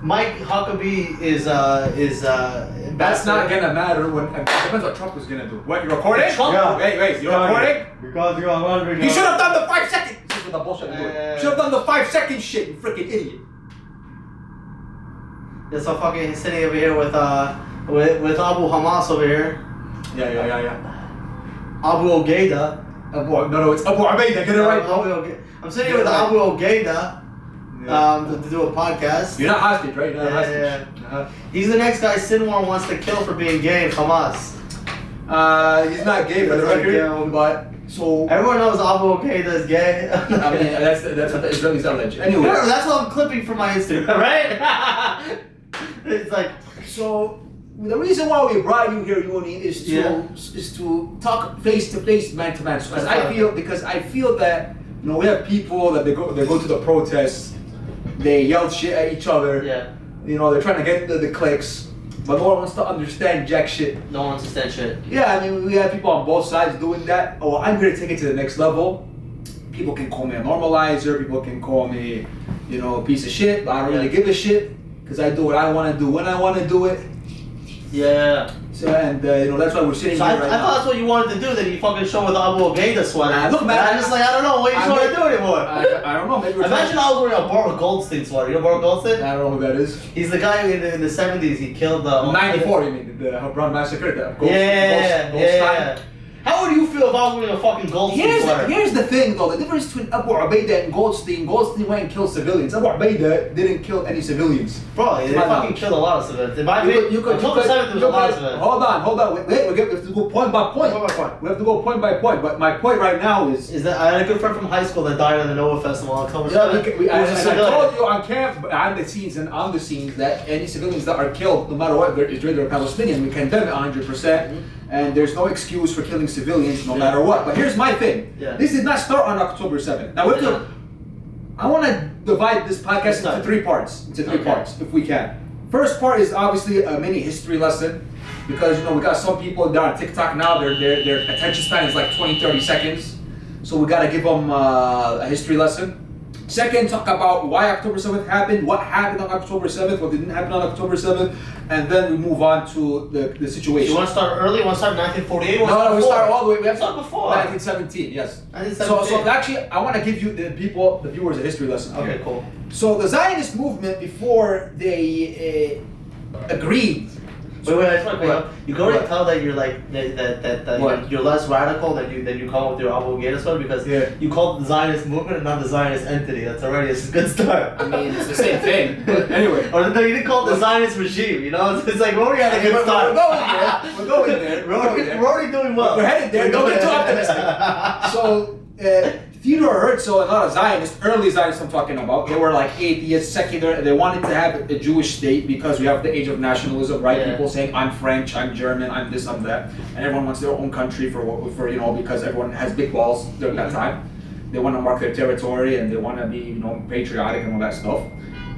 Mike Huckabee is That's not gonna matter when. It depends what Trump was gonna do. What, you're recording? Trump? Yeah. Wait, you're recording? Because you are wondering. You should have done the 5 seconds. This is the bullshit I'm doing. You should have done the 5 second shit, you freaking idiot. Yeah, so fucking sitting over here with Abu Hamas over here. Yeah. Abu Ogaida. No, it's Abu Ubaida. Get it right. I'm sitting here with Abu Ogaida. To do a podcast. You're not hostage, right? You're not hostage. Yeah. He's the next guy Sinwar wants to kill for being gay in Hamas. He's not gay for the record, but so everyone knows Abu Ogaida is gay. I mean, that's what the Israelis allege. Anyway, that's what I'm clipping from my Instagram, right? It's like so. The reason why we brought you here, Yoni, is to talk face to face, man to man. Because I feel that we have people that they go to the protests. They yell shit at each other. Yeah. They're trying to get the clicks, but no one wants to understand jack shit. No one wants to understand shit. Yeah, I mean, we have people on both sides doing that. Oh, I'm here to take it to the next level. People can call me a normalizer. People can call me, a piece of shit. But I don't really give a shit because I do what I want to do when I want to do it. Yeah. So that's why we're sitting here right now. I thought that's what you wanted to do. Then you fucking show with the Abu Ogaida sweater. Look, man. I'm just like, I don't know what you trying to do anymore. I don't know. Maybe imagine I was wearing a Barbara Goldstein sweater. You know Barbara Goldstein? I don't know who that is. He's the guy in the 70s. He killed the 94. You mean the Hebron massacre? Yeah. How would you feel if I was wearing a fucking Goldstein sweater? Here's the thing, though. The difference between Abu Ubaida and Goldstein. Goldstein went and killed civilians. Abu Ubaida didn't kill any civilians. Bro, they fucking killed a lot of civilians. October 7th, there was a lot of civilians. Hold on. Wait, we have to go point by point. We have to go point by point. But my point right now is that I had a good friend from high school that died at the Noah Festival on October 7th. I told you on camp, on the scenes that any civilians that are killed, no matter what, they're Israeli or Palestinian, we condemn it 100%. And there's no excuse for killing civilians no matter what. But here's my thing. Yeah. This did not start on October 7th. Now, I want to divide this podcast into three parts, if we can. First part is obviously a mini history lesson. Because, we got some people that are on TikTok now, their attention span is like 20, 30 seconds. So we got to give them a history lesson. Second, talk about why October 7th happened, what happened on October 7th, what didn't happen on October 7th, and then we move on to the situation. You want to start early? You want to start in 1948? No, we start all the way. We have to start before. 1917, yes. 1917. So actually, I want to give you the viewers, a history lesson. Okay, cool. So the Zionist movement, before they agreed. Wait, you can already tell that you're like that you're less radical than you call with your Abu Ogaida sweater because you call it the Zionist movement and not the Zionist entity. That's already a good start. I mean, it's the same thing. But anyway, or no, you didn't call it the Zionist regime. It's like we're already at a good start. We're going there. We're already doing well. We're headed there. Don't get too optimistic. So. Theodore Herzl and a lot of Zionists, early Zionists I'm talking about, they were like atheists, secular. They wanted to have a Jewish state because we have the age of nationalism, right? Yeah. People saying I'm French, I'm German, I'm this, I'm that, and everyone wants their own country for because everyone has big balls during that time. They want to mark their territory and they want to be patriotic and all that stuff.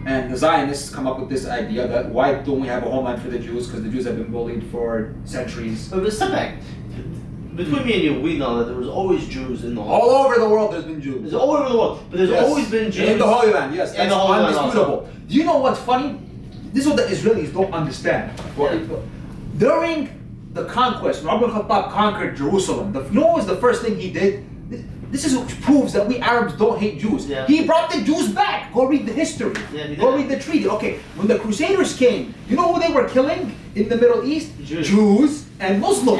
And the Zionists come up with this idea that why don't we have a homeland for the Jews? Because the Jews have been bullied for centuries. But step back. Between me and you, we know that there was always Jews in the whole all over the world. There's been Jews. There's all over the world, but there's always been Jews in the Holy Land. Yes, that's undisputable. Do you know what's funny? This is what the Israelis don't understand. During the conquest, when Umar Khattab conquered Jerusalem, you know what was the first thing he did? This is what proves that we Arabs don't hate Jews. Yeah. He brought the Jews back. Go read the history. Go read the treaty. Okay, when the Crusaders came, you know who they were killing in the Middle East? Jews and Muslims.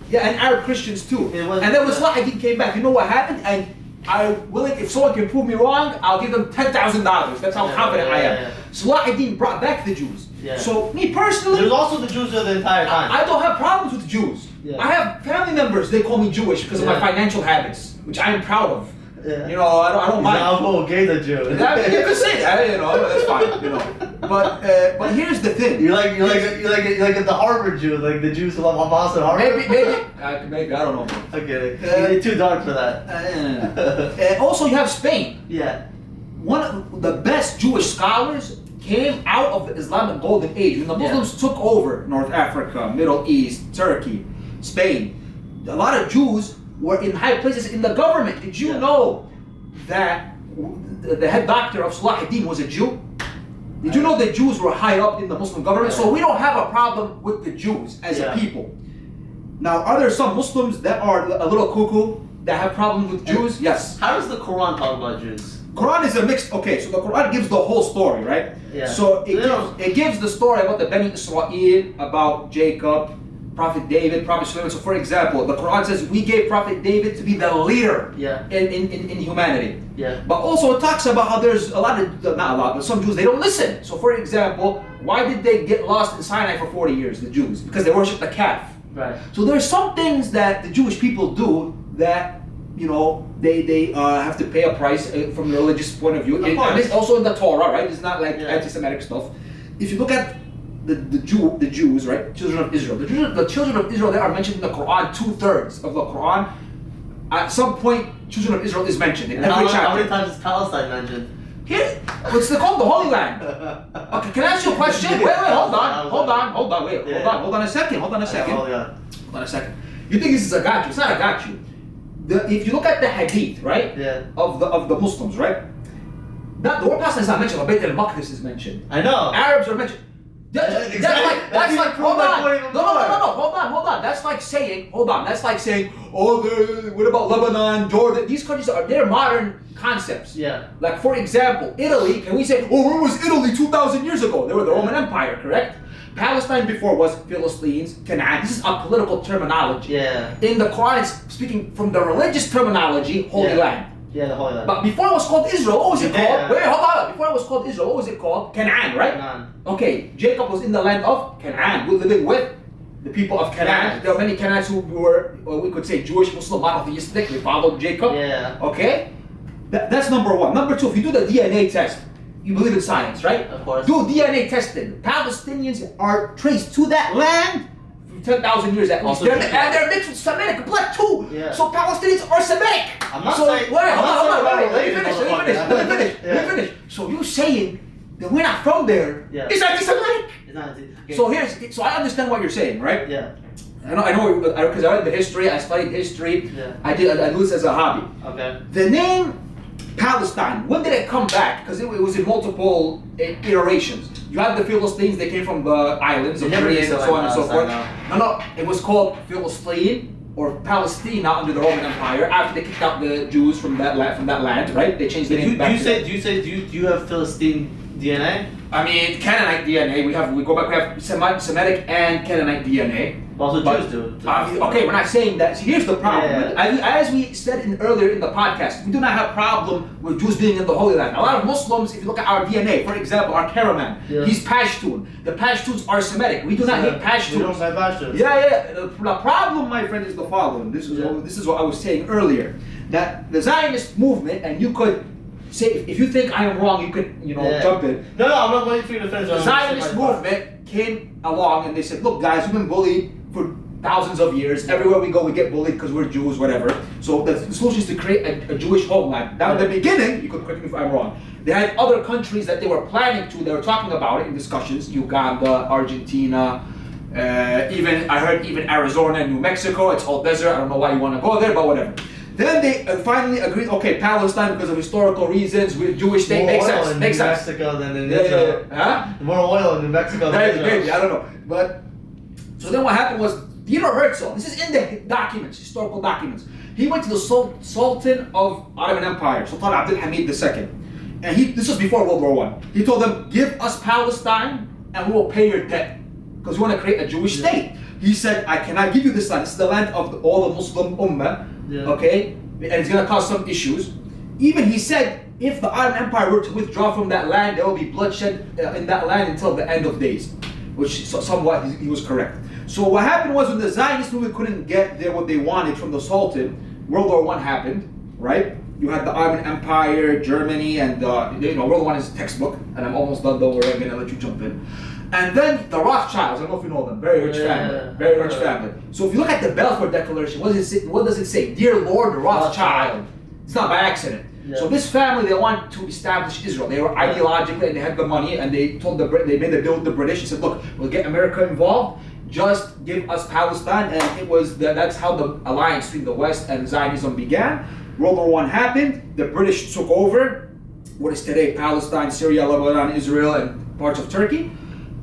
Yeah, and Arab Christians too. And then when Salah ad-Din came back, you know what happened? And if someone can prove me wrong, I'll give them $10,000. That's how confident I am. Salah ad-Din brought back the Jews. Yeah. So me personally, there's also the Jews there the entire time. I don't have problems with Jews. Yeah. I have family members, they call me Jewish because of my financial habits, which I am proud of. Yeah. I don't mind. Abu Ogaida Jew. You can say that, that's fine, But here's the thing. You're like the Harvard Jew, like the Jews who love Hamas at Harvard. Maybe I don't know. Okay, you're too dark for that. Also, you have Spain. Yeah. One of the best Jewish scholars came out of the Islamic Golden Age when the Muslims took over North Africa, Middle East, Turkey, Spain. A lot of Jews were in high places in the government. Did you know that the head doctor of Salah ad-Din was a Jew? Did you know the Jews were high up in the Muslim government? So we don't have a problem with the Jews as a people. Now, are there some Muslims that are a little cuckoo that have problems with Jews? Yes. How does the Quran talk about Jews? Quran is a mixed. Okay, so the Quran gives the whole story, right? Yeah. So it gives the story about the Bani Israel, about Jacob, Prophet David, Prophet Sulaiman. So, for example, the Quran says we gave Prophet David to be the leader in humanity. Yeah. But also it talks about how there's a lot of, not a lot, but some Jews, they don't listen. So, for example, why did they get lost in Sinai for 40 years, the Jews? Because they worship the calf. Right. So there's some things that the Jewish people do that, you know, they have to pay a price from a religious point of view. And it's also in the Torah, right? It's not like anti-Semitic stuff. If you look at the Jews, right? Children of Israel. The children of Israel that are mentioned in the Quran, 2/3 of the Quran, at some point, children of Israel is mentioned in every chapter. How many times is Palestine mentioned? Here, it's called the Holy Land. Okay, can I ask you a question? Wait, hold on a second. Hold on a second. You think this is a got you? It's not a got you. If you look at the Hadith, right? Yeah. Of the Muslims, right? The word Palestine is not mentioned, but Beit al-Maqdis is mentioned. I know. Arabs are mentioned. That's like hold on. Hold on. That's like saying, oh, what about Lebanon, Jordan? These countries they're modern concepts. Yeah. Like, for example, Italy, can we say, oh, where was Italy 2,000 years ago? They were the Roman Empire, correct? Palestine before was Philistines, Canaan. This is a political terminology. Yeah. In the Quran, it's speaking from the religious terminology, Holy Land. Yeah, the Holy Land. But before it was called Israel, what was it called? Wait, hold on. Before it was called Israel, what was it called? Canaan, right? Canaan. Okay, Jacob was in the land of Canaan. We're living with the people of Canaan. There are many Canaanites who were, we could say, Jewish, Muslim, monotheistic. They followed Jacob. Yeah. Okay? That's number one. Number two, if you do the DNA test, you believe in science, right? Of course. Do DNA testing. Palestinians are traced to that land for 10,000 years at least. And they're mixed with Semitic blood too. Yeah. So Palestinians are Semitic. I'm not saying. Wait, hold on. Let me finish. So you're saying that we're not from there. Yeah. It's anti-Semitic. It's not anti-Semitic. So I understand what you're saying, right? Yeah. I know, because I read the history, I studied history. Yeah. I do this as a hobby. Okay. The name Palestine, when did it come back? Because it was in multiple iterations. You had the Philistines, they came from the islands of Syria and so on and so forth. No, it was called Philistine or Palestina under the Roman Empire after they kicked out the Jews from that land, right? They changed the name back. Do you have Philistine DNA? I mean, Canaanite DNA. We have Semitic and Canaanite DNA. Also, Jews do. Okay, we're not saying that. See, here's the problem. Yeah. As we said earlier in the podcast, we do not have a problem with Jews being in the Holy Land. A lot of Muslims, if you look at our DNA, for example, our Karaman, he's Pashtun. The Pashtuns are Semitic. We do not hate Pashtuns. We don't have Pashtuns. Yeah. The problem, my friend, is the following. This is what I was saying earlier. That the Zionist movement, and you could say, if you think I am wrong, you could, jump in. No, I'm not waiting for you to finish. The Zionist movement came along and they said, look guys, we've been bullied for thousands of years. Everywhere we go, we get bullied because we're Jews, whatever. So the solution is to create a Jewish homeland. Now, in the beginning, you could correct me if I'm wrong, they had other countries that they were planning to, they were talking about it in discussions, Uganda, Argentina, I heard even Arizona and New Mexico. It's all desert. I don't know why you want to go there, but whatever. Then they finally agreed, okay, Palestine, because of historical reasons, we're Jewish state, makes sense. More oil in New Mexico than in Israel. Huh? More oil in New Mexico than Israel. Maybe, I don't know. But, so then what happened was, Theodore Herzl, this is in the documents, historical documents. He went to the Sultan of Ottoman Empire, Sultan Abdul Hamid II. And this was before World War I. He told them, give us Palestine and we will pay your debt. Because we want to create a Jewish state. He said, I cannot give you this land. This is the land of all the Muslim Ummah. Okay? And it's going to cause some issues. Even he said, if the Ottoman Empire were to withdraw from that land, there will be bloodshed in that land until the end of days. Which somewhat he was correct. So what happened was when the Zionist movement couldn't get what they wanted from the Sultan, World War I happened, right? You had the Ottoman Empire, Germany, and World War I is a textbook, and I'm almost done, don't worry, I'm gonna let you jump in. And then the Rothschilds, I don't know if you know them, very rich family. So if you look at the Balfour Declaration, what does it say? Dear Lord Rothschild. It's not by accident. Yeah. So this family, they want to establish Israel. They were ideologically, and they had the money, and they told they made a deal with the British and said, look, we'll get America involved, just give us Palestine, and it was that's how the alliance between the West and Zionism began. World War I happened, the British took over what is today Palestine, Syria, Lebanon, Israel, and parts of Turkey,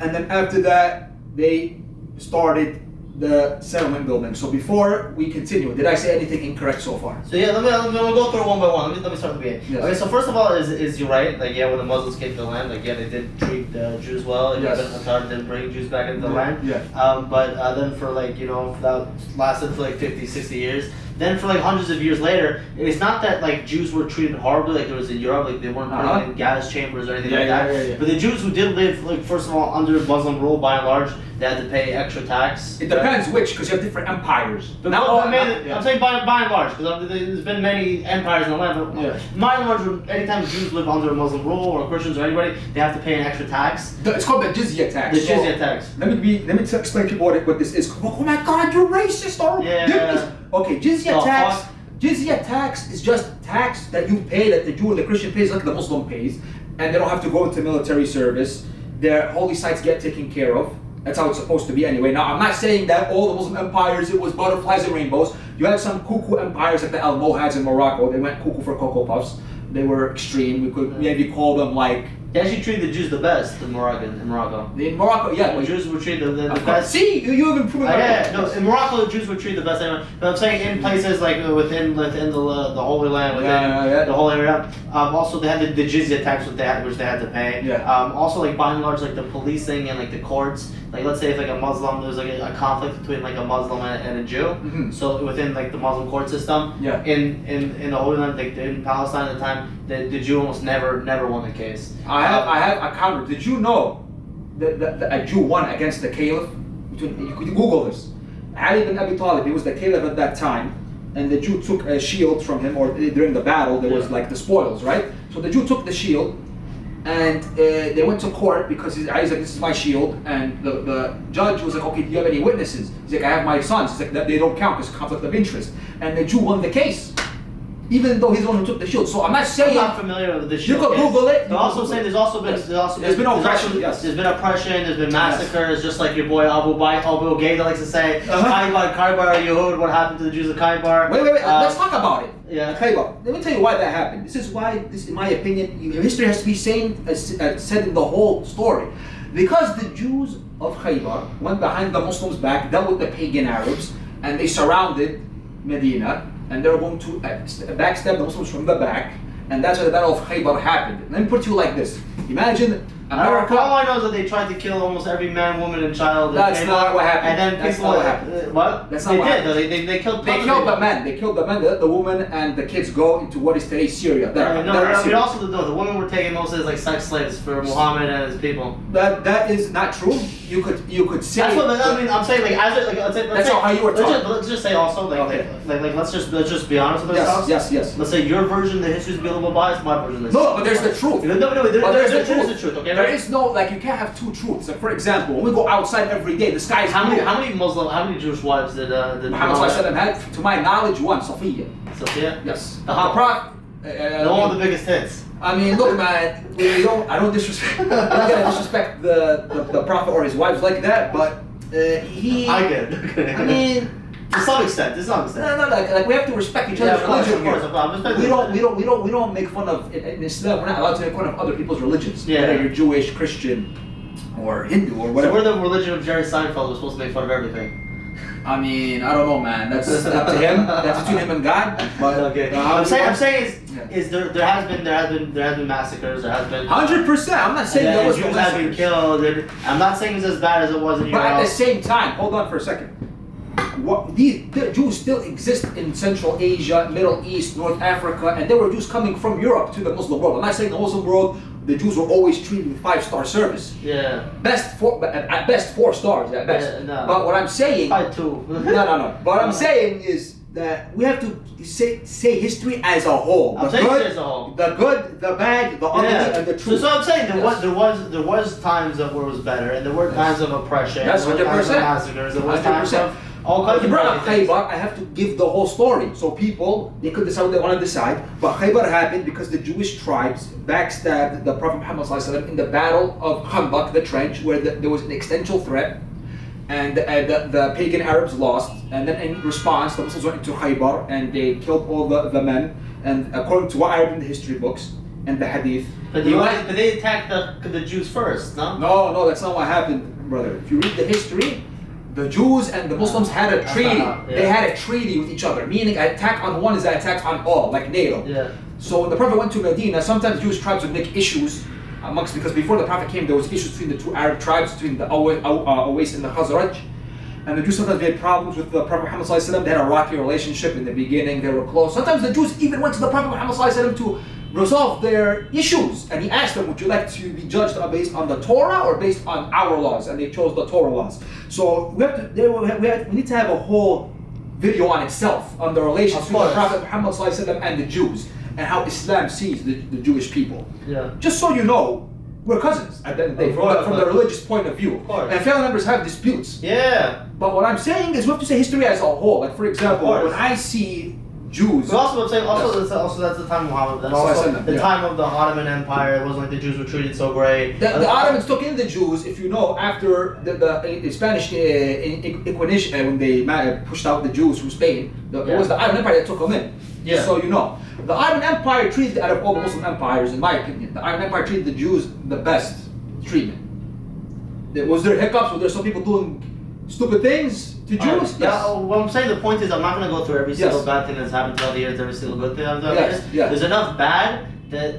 and then after that they started the settlement building. So before we continue, did I say anything incorrect so far? So yeah, let me go through one by one. Let me start at the beginning. Yes. Okay, so first of all, is you're right. Like when the Muslims came to the land, they did treat the Jews well. Yes. Qatar didn't bring Jews back into the land. Yeah. But then for that lasted for 50, 60 years. Then for hundreds of years later, it's not that Jews were treated horribly like there was in Europe, they weren't put in gas chambers or anything like that. Yeah. But the Jews who did live, first of all, under Muslim rule by and large, they had to pay extra tax. It depends which, because you have different empires. I'm saying by and large, because there's been many empires in the land. But by and large, anytime Jews live under Muslim rule or Christians or anybody, they have to pay an extra tax. It's called the jizya tax. The jizya tax. Let me explain to people what this is. Oh my God, you're racist! Okay, jizya tax. Jizya tax is just tax that you pay, that the Jew and the Christian pays, like the Muslim pays, and they don't have to go into military service. Their holy sites get taken care of. That's how it's supposed to be anyway. Now, I'm not saying that all the Muslim empires, it was butterflies and rainbows. You had some cuckoo empires like the Almohads in Morocco. They went cuckoo for Cocoa Puffs. They were extreme. We could maybe call them They actually treated the Jews the best in Morocco. In Morocco, yeah. The Jews were treated the best. See, you even proven that. No, in Morocco, the Jews were treated the best anyway. But I'm saying in places within the Holy Land, within the whole area. Also, they had the jizya tax, which they had to pay. Yeah. Also, by and large, the policing and the courts. Let's say if a Muslim, there's a conflict between a Muslim and a Jew. Mm-hmm. So within the Muslim court system, in the Holy Land, in Palestine at the time, the Jew almost never won the case. I have a counter. Did you know that a Jew won against the caliph? You could Google this. Ali ibn Abi Talib, he was the caliph at that time, and the Jew took a shield from him, or during the battle there was the spoils, right? So the Jew took the shield, and they went to court because he's like, this is my shield, and the judge was like, okay, do you have any witnesses? He's like, I have my sons. He's like, they don't count because conflict of interest. And the Jew won the case, even though he's the one who took the shield. So I'm not saying... I'm not familiar with the shield. You could Google it. They're also saying there's been oppression. There's been oppression, there's been massacres, just like your boy Abu Ghaidah likes to say. Khaybar Yehud, what happened to the Jews of Khaybar. Wait, let's talk about it. Yeah. Khaybar. Let me tell you why that happened. This is why, in my opinion, history has to be said in the whole story. Because the Jews of Khaybar went behind the Muslims' back, dealt with the pagan Arabs, and they surrounded Medina, and they were going to backstab the Muslims from the back, and that's why the Battle of Khaybar happened. Let me put you like this. Imagine America... All I know is that they tried to kill almost every man, woman, and child. That's not what happened. And then people... What happened. What? That's not what happened. They killed the men. They killed the men. They let the woman and the kids go into what is today Syria. Also the women were taken mostly as sex slaves for Muhammad and his people. That is not true. You could say... That's what I mean. I'm saying that's how you were taught. Let's just say also let's just be honest with ourselves. Yes. Let's say your version of the history is a little bit biased. My version is no, but there's the truth. There's the truth. Okay. There is no you can't have two truths. Like, for example, when we go outside every day, the sky is blue. How many Jewish wives did Muhammad had? To my knowledge, one, Sophia. Sophia? Yes. The Prophet. The one with the biggest hits. I mean, look, man. I don't disrespect. I'm not gonna disrespect the Prophet or his wives like that, but he. I get it. I mean. To some extent. No, like we have to respect each other's religion. We don't make fun of in Islam. We're not allowed to make fun of other people's religions. Yeah. Whether you're Jewish, Christian, or Hindu or whatever. So we're the religion of Jerry Seinfeld. We're supposed to make fun of everything. I mean, I don't know, man. That's up to him. That's between him and God. But okay. I'm saying there has been massacres. There has been 100%. I'm not saying there was Jews have been killed. I'm not saying it's as bad as it was in Europe. But at the same time, hold on for a second. The Jews still exist in Central Asia, Middle East, North Africa, and there were Jews coming from Europe to the Muslim world. I'm not saying the Muslim world, the Jews were always treated with 5-star service. Yeah. At best 4 stars at best. Yeah, no. But what I'm saying... 5-2. No. But what I'm saying is that we have to say history as a whole. I'm saying history as a whole. The good, the bad, the ugly, and the truth. So I'm saying there was times where it was better, and there were times of oppression. That's 100%. Massacres. There was times of all kinds of Khaybar, I have to give the whole story. So people, they could decide what they want to decide. But Khaybar happened because the Jewish tribes backstabbed the Prophet Muhammad ﷺ in the Battle of Khandaq, the trench, where there was an existential threat. And the pagan Arabs lost. And then in response, the Muslims went into Khaybar and they killed all the men. And according to what I read in the history books and the hadith, But they attacked the Jews first, no? No, that's not what happened, brother. If you read the history, the Jews and the Muslims had a treaty. They had a treaty with each other, meaning an attack on one is an attack on all, like NATO. Yeah. So when the Prophet went to Medina, sometimes Jewish tribes would make issues amongst, because before the Prophet came, there was issues between the two Arab tribes, between the Awais and the Khazraj. And the Jews sometimes had problems with the Prophet Muhammad ﷺ. They had a rocky relationship in the beginning, they were close. Sometimes the Jews even went to the Prophet Muhammad ﷺ to resolve their issues. And he asked them, would you like to be judged based on the Torah or based on our laws? And they chose the Torah laws. So we need to have a whole video on itself, on the relations between the Prophet Muhammad ﷺ and the Jews, and how Islam sees the Jewish people. Yeah. Just so you know, we're cousins at the end of the day, from the religious point of view. And family members have disputes. Yeah. But what I'm saying is we have to say history as a whole. Like for example, when I see Jews. But also, I'm saying that's the time of Muhammad. Then also the time of the Ottoman Empire. It wasn't like the Jews were treated so great. The Ottomans took in the Jews. If you know, after the Spanish Inquisition, when they pushed out the Jews from Spain, it was the Ottoman Empire that took them in. Yeah. Just so you know, the Ottoman Empire treated, out of all the Muslim empires, in my opinion, the Ottoman Empire treated the Jews the best treatment. Was there hiccups? Were there some people doing stupid things to Jews? Yes. What I'm saying, the point is, I'm not going to go through every single bad thing that's happened throughout the years, every single good thing that's happened throughout the years. There's enough bad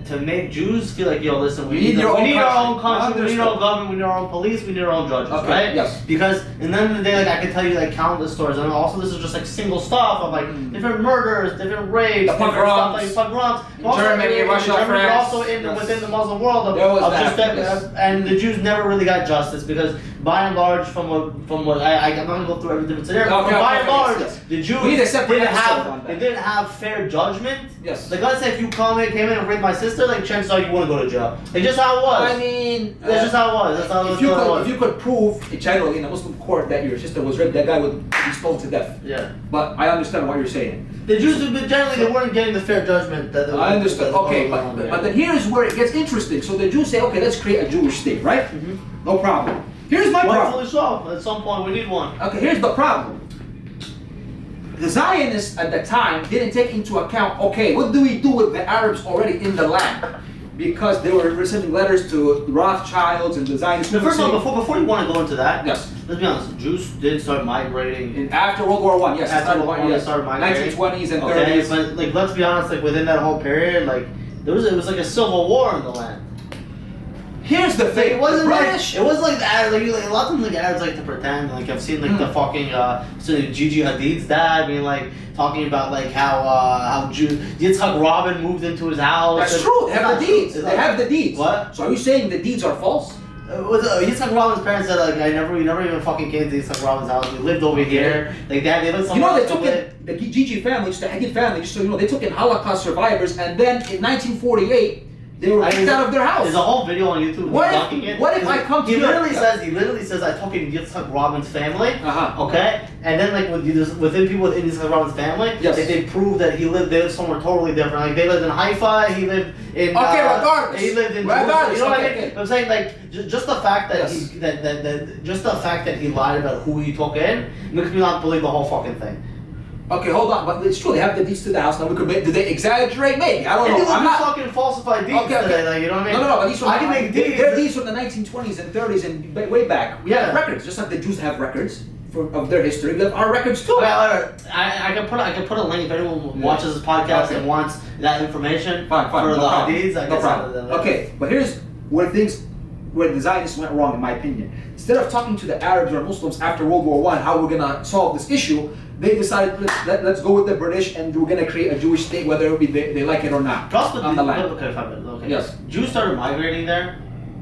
to make Jews feel like, yo, listen, we need our own country, we need our own government, we need our own police, we need our own judges, right? Yes. Because in the end of the day, like I can tell you like countless stories, and also this is just like single stuff of like different murders, different rapes, different stuff like pogroms. Germany, Russia, France. Also within the Muslim world and the Jews never really got justice because by and large, from what I'm not gonna go through every different scenario, but by and large, the Jews didn't have fair judgment. Yes. Like let's say if you came in and raped my sister, like chances are you wouldn't go to jail. Like just how it was. I mean, that's just how it was. That's how it was. If you could prove generally in a Muslim court that your sister was raped, that guy would be stoned to death. Yeah. But I understand what you're saying. The Jews, generally, they weren't getting the fair judgment that. I understand. Okay, but then here's where it gets interesting. So the Jews say, okay, let's create a Jewish state, right? Mm-hmm. No problem. Here's my problem. Rightfully so. At some point, we need one. Okay, here's the problem. The Zionists at the time didn't take into account, okay, what do we do with the Arabs already in the land? Because they were sending letters to Rothschilds and the Zionists. First of all, before you want to go into that, yes. Let's be honest, Jews did start migrating. After World War I, yes. After World War I, they started migrating. 1920s and 30s. But like, let's be honest, like within that whole period, like it was like a civil war in the land. Here's the thing. It wasn't like the Arabs. Like a lot of times, like Arabs like to pretend. Like I've seen like the fucking Gigi Hadid's dad being like talking about like how Yitzhak Rabin moved into his house. That's true. They have the deeds. They have the deeds. What? So are you saying the deeds are false? Yitzhak Rabin's parents said like we never even fucking came to Yitzhak Rabin's house. We lived over here. Like they lived somewhere. They took in the Gigi family, the Hadid family. Just so you know, they took in Holocaust survivors, and then in 1948. They were kicked out of their house. There's a whole video on YouTube. What if I come to He literally says I took in Yitzhak Rabin's family. Okay, and then like within people within Yitzhak Rabin's family, like, they proved that they lived somewhere totally different. Like they lived in Haifa. He lived in. Regardless. He lived in. Regardless. You know what I mean? I'm saying like just the fact that just the fact that he lied about who he took in makes me not believe the whole fucking thing. Okay, hold on, but it's true, they have the deeds to the house. Now we could make, did they exaggerate? Maybe, I don't know. I'm not fucking falsified deeds today, like, you know what I mean? No, but these I can make deeds. They're deeds from the 1920s and 30s and way back. We have records, just like the Jews have records of their history. We have our records too. I can put a link if anyone watches this podcast and wants that information fine, for the deeds. No problem. Okay, but here's where the Zionists went wrong, in my opinion. Instead of talking to the Arabs or Muslims after World War I, how we're gonna solve this issue, they decided let's go with the British and we're gonna create a Jewish state, whether they like it or not. Trust on the land. Okay. Yes. Jews started migrating there.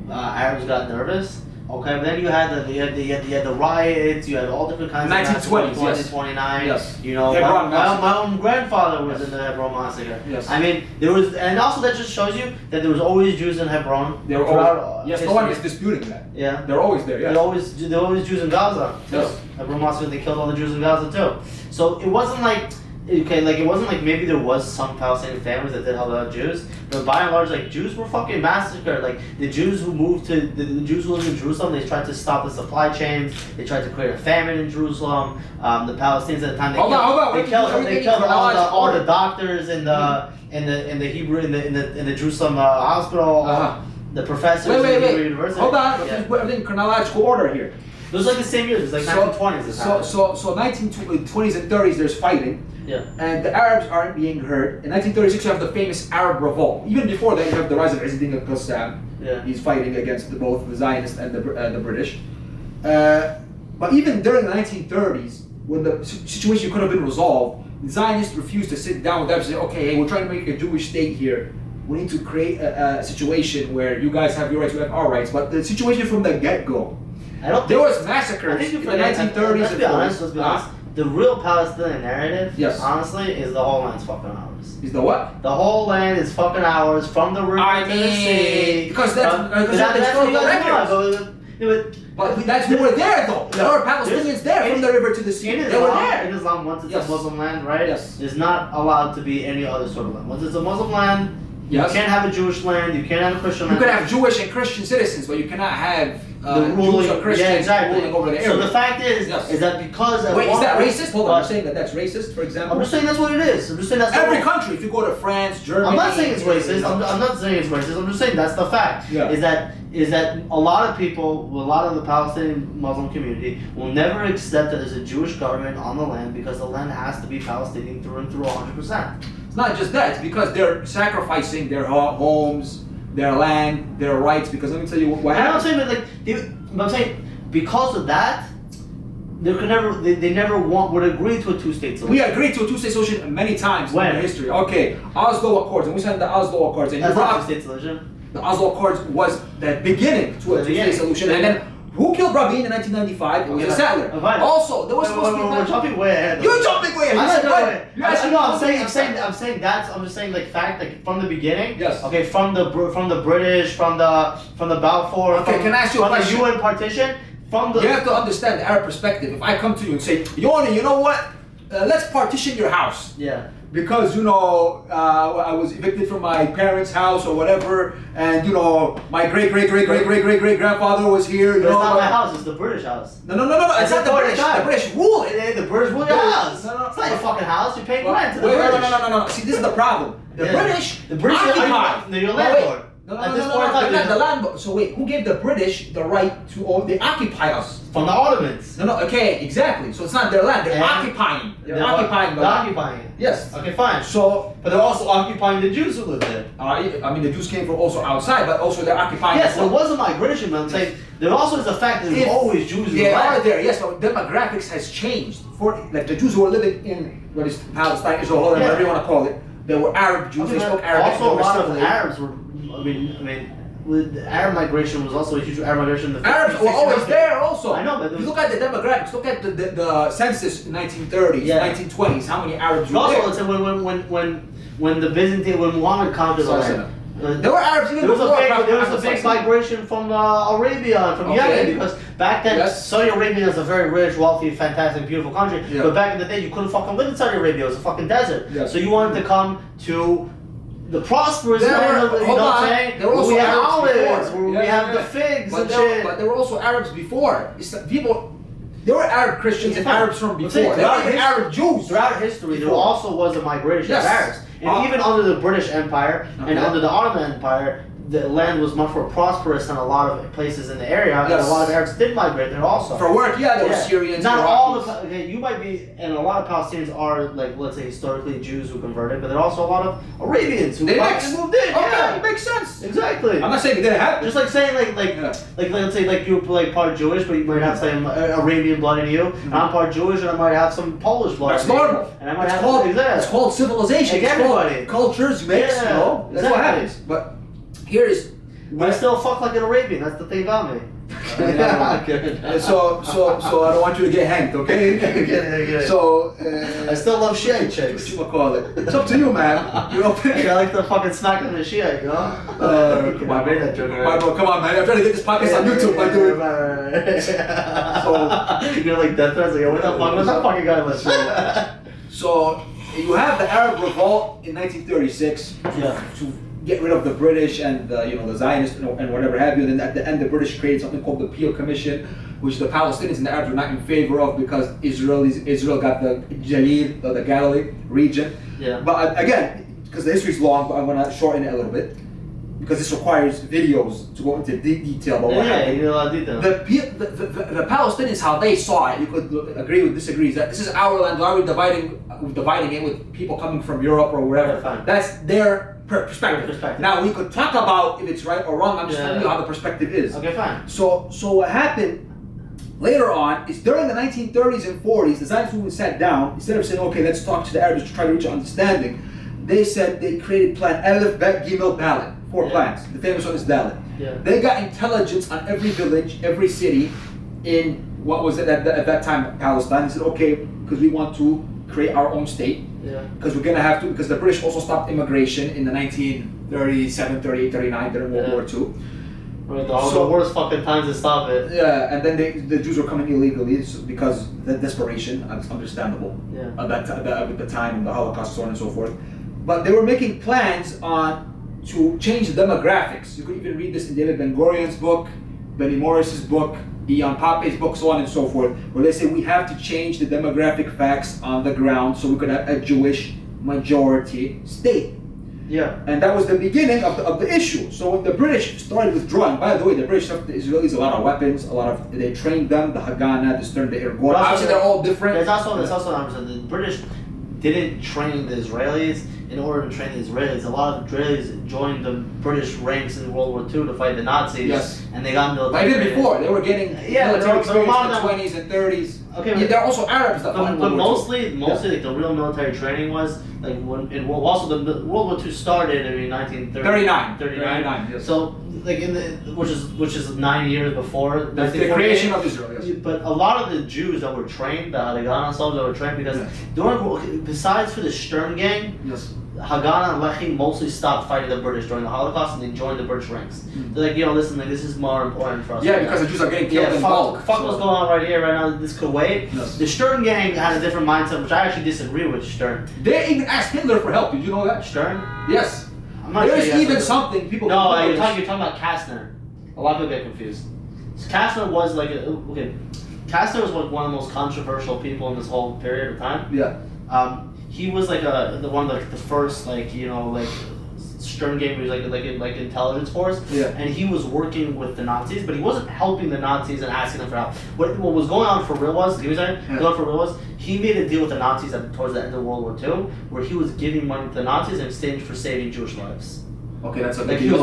Arabs got nervous. Okay, but then you had the riots. You had all different kinds. 1920s, 1929. Yes. You know, my own grandfather was in the Hebron massacre. Yes. I mean, there was, and also that just shows you that there was always Jews in Hebron. They were always. Yes, no one is disputing that. Yeah. They're always there. Yeah. There were always Jews in Gaza. Too. Yes. Hebron massacre. They killed all the Jews in Gaza too. So it wasn't like okay, like it wasn't like maybe there was some Palestinian families that did help out Jews, but by and large, like Jews were fucking massacred. Like the Jews who moved to the Jews who lived in Jerusalem, they tried to stop the supply chains. They tried to create a famine in Jerusalem. The Palestinians at the time they killed all the doctors in the Hebrew in the Jerusalem hospital. The professors in the Hebrew University. Hold on, we're in chronological order here. It was like the same year. It was like 1920s. So 1920s and 30s, there's fighting. Yeah. And the Arabs aren't being heard. In 1936, you have the famous Arab Revolt. Even before that, you have the rise of Izzuddin al-Qassam. Yeah. He's fighting against both the Zionists and the British. But even during the 1930s, when the situation could have been resolved, the Zionists refused to sit down with them and say, okay, hey, we're trying to make a Jewish state here. We need to create a situation where you guys have your rights, we have our rights. But the situation from the get-go, there was massacres in the 1930s. Let's be honest. The real Palestinian narrative, honestly, is the whole land's fucking ours. Is the what? The whole land is fucking ours from the river to the sea. Because that's but that's who were there though. There were Palestinians there from the river to the sea. They were there. In Islam, once it's a Muslim land, right? Yes. There's not allowed to be any other sort of land. Once it's a Muslim land, you can't have a Jewish land, you can't have a Christian land. You can have Jewish and Christian citizens, but you cannot have the ruling or Christians ruling over the area. So the fact is that because wait, is that racist? Hold on, you're saying that's racist, for example? I'm just saying that's what it is. I'm just saying that's every country. If you go to France, Germany, I'm not saying it's racist. I'm not saying it's racist. I'm just saying that's the fact. Is that a lot of people, a lot of the Palestinian Muslim community will never accept that there's a Jewish government on the land because the land has to be Palestinian through and through 100%. It's not just that, it's because they're sacrificing their homes, their land, their rights, because let me tell you what happened. I'm saying because of that, they never would agree to a two-state solution. We agreed to a two-state solution many times in history. Okay, Oslo Accords, and we signed the Oslo Accords. And that's not a two-state solution. The Oslo Accords was the beginning to a two-state solution, and then who killed Rabin in 1995? It was a settler. Also, there was supposed to be. We're jumping way ahead. You're jumping way ahead. I'm saying that's. I'm just saying like fact, like from the beginning. Yes. Okay, from the British, from the Balfour. Okay, can I ask you a question? From the UN partition. You have to understand the Arab perspective. If I come to you and say, Yoni, you know what? Let's partition your house. Yeah. Because I was evicted from my parents' house or whatever, and my great grandfather was here. It's not my house. It's the British house. No. It's not the British. The British rule it. The British rule your house. No. It's not your fucking house. You're paying rent to the British. British. No. See, this is the problem. The British occupy. They're your landlord. At this point, they're not the landlord. So wait, who gave the British the right to they occupy us? From the Ottomans. No, okay, exactly. So it's not their land. They're occupying. They're occupying the land. Occupying it. Yes. Okay, fine. So, but they're also occupying the Jews who live there. I mean, the Jews came from also outside, but also they're occupying. Yes, there was a migration, but I'm saying there also is the fact that there's always Jews in the land. land. They are there, yes, but demographics has changed. Like the Jews who were living in what is Palestine, Israel, whatever you want to call it, they were Arab Jews. They spoke Arabic. Also, a lot of Arabs were. I mean. With the Arab migration was also a huge Arab migration in the 50s. Arabs were always there also. I know, but if you look at the demographics, look at the census in 1930s, 1920s, how many Arabs were there? Also, when the Byzantine, when Muhammad conquered the land, there were Arabs even before. There was a big migration from Arabia and from Yemen because back then Saudi Arabia is a very rich, wealthy, fantastic, beautiful country. Yeah. But back in the day, you couldn't fucking live in Saudi Arabia. It was a fucking desert. Yeah. So you wanted to come to the prosperous land, you know what I'm saying? There were also we have Arabs olives, before. we have the figs and shit. But there were also Arabs before. There were Arab Christians and Arabs from before. There were Arab Jews. Throughout history, there also was a migration of Arabs. And even under the British Empire and under the Ottoman Empire, the land was much more prosperous than a lot of places in the area, and a lot of Arabs did migrate there also. For work, there were Syrians. Not all you might be, and a lot of Palestinians are, like, let's say, historically Jews who converted, but there are also a lot of Arabians who moved in. Okay, it makes sense. Exactly. I'm not saying it didn't happen. Just like saying, let's say, like, you're like part Jewish, but you might have some Arabian blood in you, and I'm part Jewish, and I might have some Polish blood. That's normal. And I might have it's called civilization. Like everybody. Cultures mix, That's what happens. But here is. But I still fuck like an Arabian. That's the thing about me. So I don't want you to get hanged, okay? I get it. So I still love Shiite chicks. What you call it? It's up to you, man. You know, I like to fucking smack on the Shiite, you know? Come on, I made that joke already. Bro, come on, man. I'm trying to get this podcast on YouTube, my dude. So you're like death threats, like, what the fuck? What's that fucking guy listening? So you have the Arab Revolt in 1936 to get rid of the British and the Zionists and whatever have you. And then at the end, the British created something called the Peel Commission, which the Palestinians and the Arabs were not in favor of because Israel got the Jalil, the Galilee region. Yeah. But again, because the history is long, but I'm going to shorten it a little bit because this requires videos to go into detail about what happened. You need a lot of detail. The Palestinians, how they saw it, you could agree with disagree, is that this is our land. Why are we dividing it with people coming from Europe or wherever? Yeah, that's their perspective. Now we could talk about if it's right or wrong. I'm just telling you how the perspective is. Okay, fine. So what happened later on is during the 1930s and 40s, the Zionist movement sat down. Instead of saying, okay, let's talk to the Arabs to try to reach an understanding, they said they created Plan Aleph, Bet, Gimel, Dalet. 4 plans. The famous one is Dalet. Yeah. They got intelligence on every village, every city in what was it at that time, Palestine. They said, okay, because we want to create our own state. Yeah. Because we're going to have to, because the British also stopped immigration in the 1937, 38, 39 during World War II. Right, the worst fucking times to stop it. Yeah, and then the Jews were coming illegally because the desperation, it's understandable, at the time, and the Holocaust, so on and so forth. But they were making plans to change the demographics. You could even read this in David Ben-Gurion's book, Benny Morris's book, Ian Pape's book, so on and so forth, where they say we have to change the demographic facts on the ground so we could have a Jewish majority state. Yeah. And that was the beginning of the issue. So when the British started withdrawing, by the way, the British left the Israelis a lot of weapons, they trained them, the Haganah, the Stern, the Irgun. Obviously they're all different. There's also the British didn't train the Israelis. In order to train the Israelis, a lot of Israelis joined the British ranks in World War II to fight the Nazis. Yes. And they got military. But even before, they were getting military experience in the 20s and 30s. Okay, yeah, they're also Arabs that fought in World War II. Mostly like the real military training was like when the World War II started in 1939. 39, yes. So like which is 9 years before the creation of Israel. Yes. But a lot of the Jews that were trained, the Haganah soldiers that were trained, because besides for the Stern gang, Haganah and Lehi mostly stopped fighting the British during the Holocaust and they joined the British ranks. They're like, listen, this is more important for us. Yeah, because the Jews are getting killed in bulk. Fuck what's going on right here, right now, this could wait. Yes. The Stern gang had a different mindset, which I actually disagree with Stern. They even asked Hitler for help, did you know that? Stern? Yes. There's even something people No, you're talking about Kastner. A lot of people get confused. Kastner was like, Kastner was one of the most controversial people in this whole period of time. Yeah. He was like one of the first Stern gang was like intelligence force. Yeah. And he was working with the Nazis, but he wasn't helping the Nazis and asking them for help. What was going on for real was he made a deal with the Nazis towards the end of World War II, where he was giving money to the Nazis in exchange for saving Jewish lives. Okay, that's a big deal.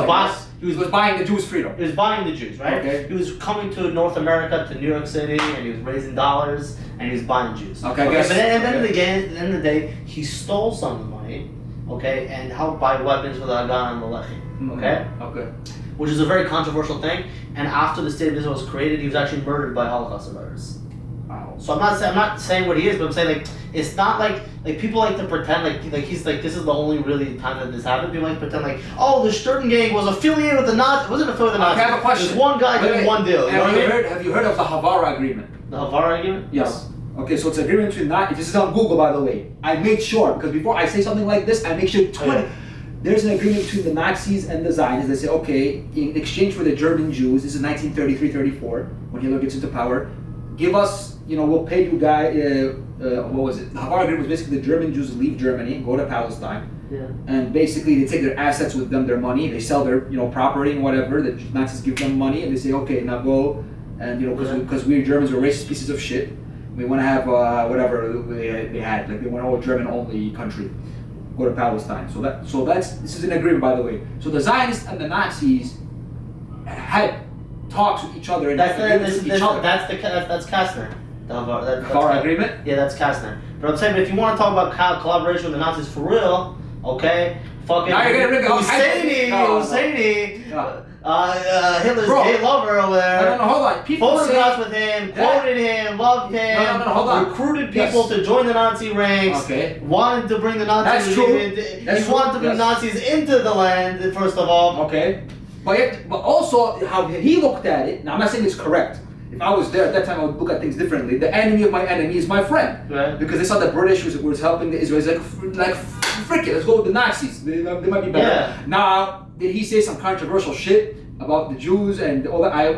He was buying the Jews' freedom. He was buying the Jews, right? Okay. He was coming to North America, to New York City, and he was raising dollars, and he was buying Jews. Okay, I guess. But at the end of the day, he stole some of the money, okay, and helped buy weapons for the Haganah and the Lehi, okay? Okay. Which is a very controversial thing, and after the State of Israel was created, he was actually murdered by Holocaust survivors. Wow. So I'm not saying what he is, but I'm saying it's not like people like to pretend like he's like this is the only really time that this happened. People like to pretend the Stern gang was affiliated with the Nazis. It wasn't affiliated with the Nazis. I have a question. There's one guy doing one deal. Have you heard of the Havara Agreement? The Havara Agreement? Yes. Okay, so it's an agreement between this is on Google, by the way. I made sure, because before I say something like this, I make sure there's an agreement between the Nazis and the Zionists. They say, okay, in exchange for the German Jews, this is 1933-34, when Hitler gets into power, give us, we'll pay you guys, what was it? The Havara Agreement was basically the German Jews leave Germany, go to Palestine, and basically they take their assets with them, their money, they sell their, property and whatever, the Nazis give them money, and they say, okay, now go, and, because we Germans are racist pieces of shit, we want to have whatever they had, like they want a German-only country, go to Palestine. So this is an agreement, by the way. So the Zionists and the Nazis had talks with each other and that's Kastner. The Havara Agreement? Yeah, that's Kastner. But I'm saying, if you want to talk about collaboration with the Nazis for real, okay, fucking now you're gonna Husseini, Hitler's gay lover over there. No, hold on. Photographs with him, quoted him, loved him. No, hold on. Recruited people to join the Nazi ranks. Okay. Wanted to bring the Nazis. He wanted to bring Nazis into the land, first of all. Okay. But also, how he looked at it, now I'm not saying it's correct, if I was there at that time, I would look at things differently. The enemy of my enemy is my friend, Right. because they saw the British was helping the Israelis. Like frick it, let's go with the Nazis. They might be better. Yeah. Now, did he say some controversial shit about the Jews and all that? I